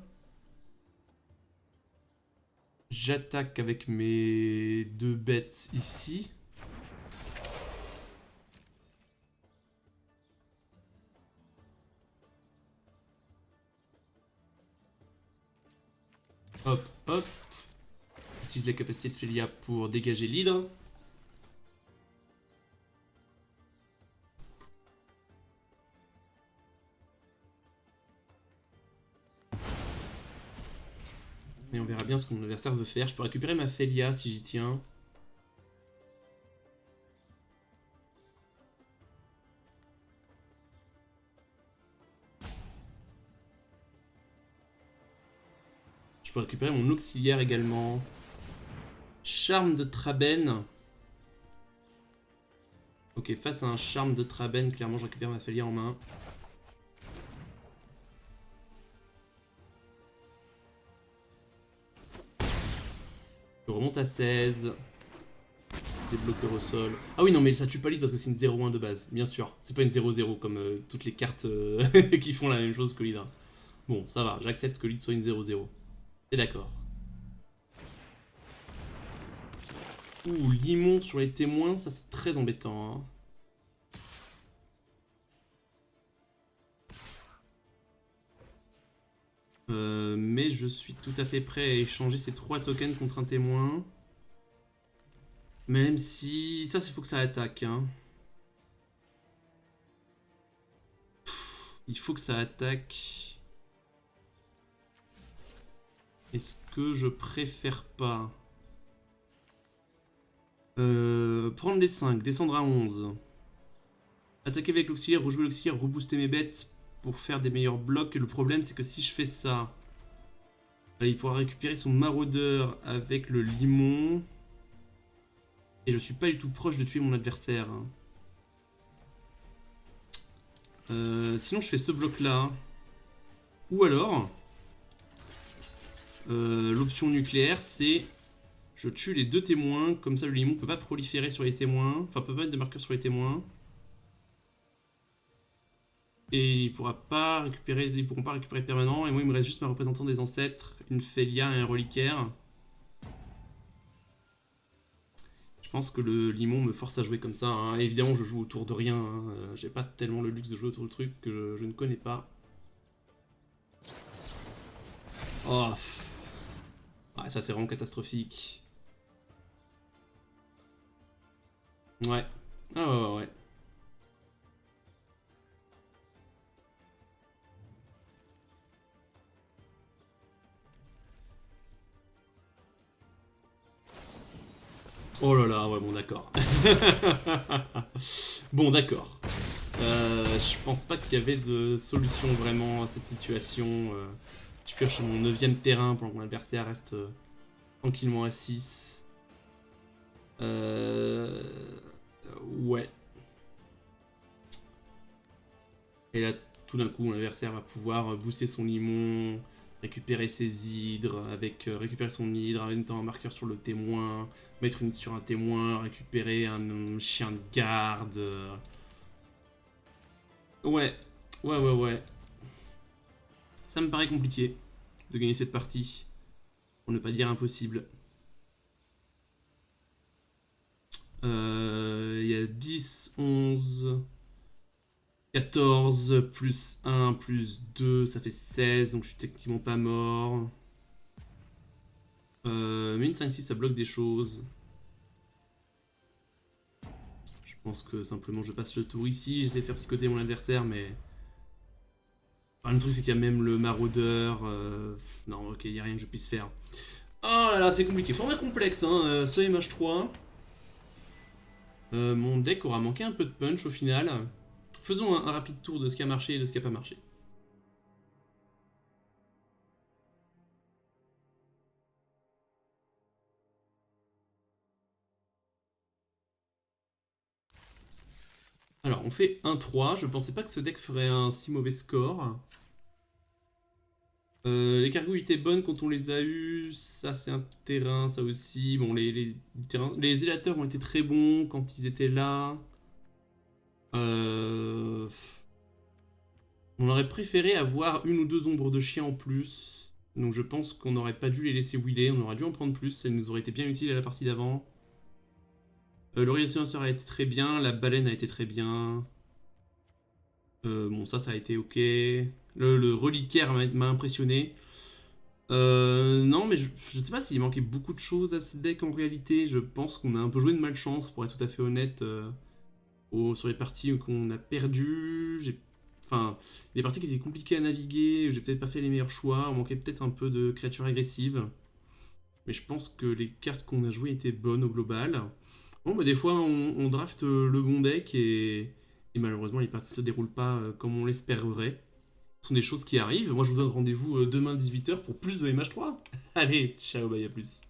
J'attaque avec mes 2 bêtes ici. Hop, hop. J'utilise la capacité de Félia pour dégager l'hydre. Et on verra bien ce que mon adversaire veut faire. Je peux récupérer ma Félia si j'y tiens. Je peux récupérer mon auxiliaire également. Charme de Traben. Ok, face à un charme de Traben, clairement je récupère ma Félia en main. Je remonte à 16. Des bloqueurs au sol. Ah oui, non, mais ça tue pas Lyd parce que c'est une 0-1 de base, bien sûr. C'est pas une 0-0 comme toutes les cartes qui font la même chose que l'Hydra. Bon, ça va, j'accepte que Lyd soit une 0-0. T'es d'accord. Ouh, Limon sur les témoins, ça c'est très embêtant. Hein. Mais je suis tout à fait prêt à échanger ces 3 tokens contre un témoin. Même si... Ça, il faut que ça attaque. Hein. Il faut que ça attaque. Est-ce que je préfère pas prendre les 5, descendre à 11. Attaquer avec l'auxiliaire, rejouer l'auxiliaire, rebooster mes bêtes pour faire des meilleurs blocs. Le problème, c'est que si je fais ça, il pourra récupérer son maraudeur avec le limon. Et je suis pas du tout proche de tuer mon adversaire. Sinon, je fais ce bloc-là. Ou alors, l'option nucléaire, c'est je tue les 2 témoins. Comme ça, le limon peut pas proliférer sur les témoins. Enfin, peut pas mettre de marqueurs sur les témoins. Et ils pourront pas récupérer permanent. Et moi, il me reste juste ma représentante des ancêtres, une Félia et un reliquaire. Je pense que le limon me force à jouer comme ça. Hein. Évidemment, je joue autour de rien. Hein. J'ai pas tellement le luxe de jouer autour de trucs que je ne connais pas. Oh. Ouais, ça c'est vraiment catastrophique. Ouais. Ah ouais, ouais. Oh là là, ouais, bon d'accord. Bon d'accord. Je pense pas qu'il y avait de solution vraiment à cette situation. Je pioche mon 9ème terrain pendant que mon adversaire reste tranquillement à 6. Ouais. Et là, tout d'un coup, mon adversaire va pouvoir booster son limon, récupérer ses hydres, récupérer son hydre, en même temps un marqueur sur le témoin, mettre une sur un témoin, récupérer un chien de garde. Ouais, ouais. Ça me paraît compliqué de gagner cette partie, pour ne pas dire impossible. Il y a 10, 11, 14, plus 1, plus 2, ça fait 16, donc je suis techniquement pas mort. Mais une 5-6, ça bloque des choses. Je pense que simplement je passe le tour ici, j'essaie de faire psychoter mon adversaire, mais... Enfin, le truc c'est qu'il y a même le maraudeur... Non, ok, il n'y a rien que je puisse faire. Oh là là, c'est compliqué. Format complexe, hein, ce MH3. Mon deck aura manqué un peu de punch au final. Faisons un rapide tour de ce qui a marché et de ce qui n'a pas marché. Alors, on fait 1-3. Je pensais pas que ce deck ferait un si mauvais score. Les cargos étaient bonnes quand on les a eus. Ça, c'est un terrain, ça aussi. Bon, les élateurs ont été très bons quand ils étaient là. On aurait préféré avoir une ou deux ombres de chien en plus. Donc je pense qu'on n'aurait pas dû les laisser wheeler. On aurait dû en prendre plus. Ça nous aurait été bien utile à la partie d'avant. L'oreille de silenceur a été très bien. La baleine a été très bien. Bon, ça a été ok. Le reliquaire m'a impressionné. Non, mais je sais pas s'il manquait beaucoup de choses à ce deck en réalité. Je pense qu'on a un peu joué de malchance, pour être tout à fait honnête, sur les parties qu'on a perdues. Enfin, des parties qui étaient compliquées à naviguer, j'ai peut-être pas fait les meilleurs choix, on manquait peut-être un peu de créatures agressives. Mais je pense que les cartes qu'on a jouées étaient bonnes au global. Bon, bah des fois on draft le bon deck et malheureusement les parties se déroulent pas comme on l'espérerait. Ce sont des choses qui arrivent. Moi je vous donne rendez-vous demain 18h pour plus de MH3. Allez, ciao, bye, à plus.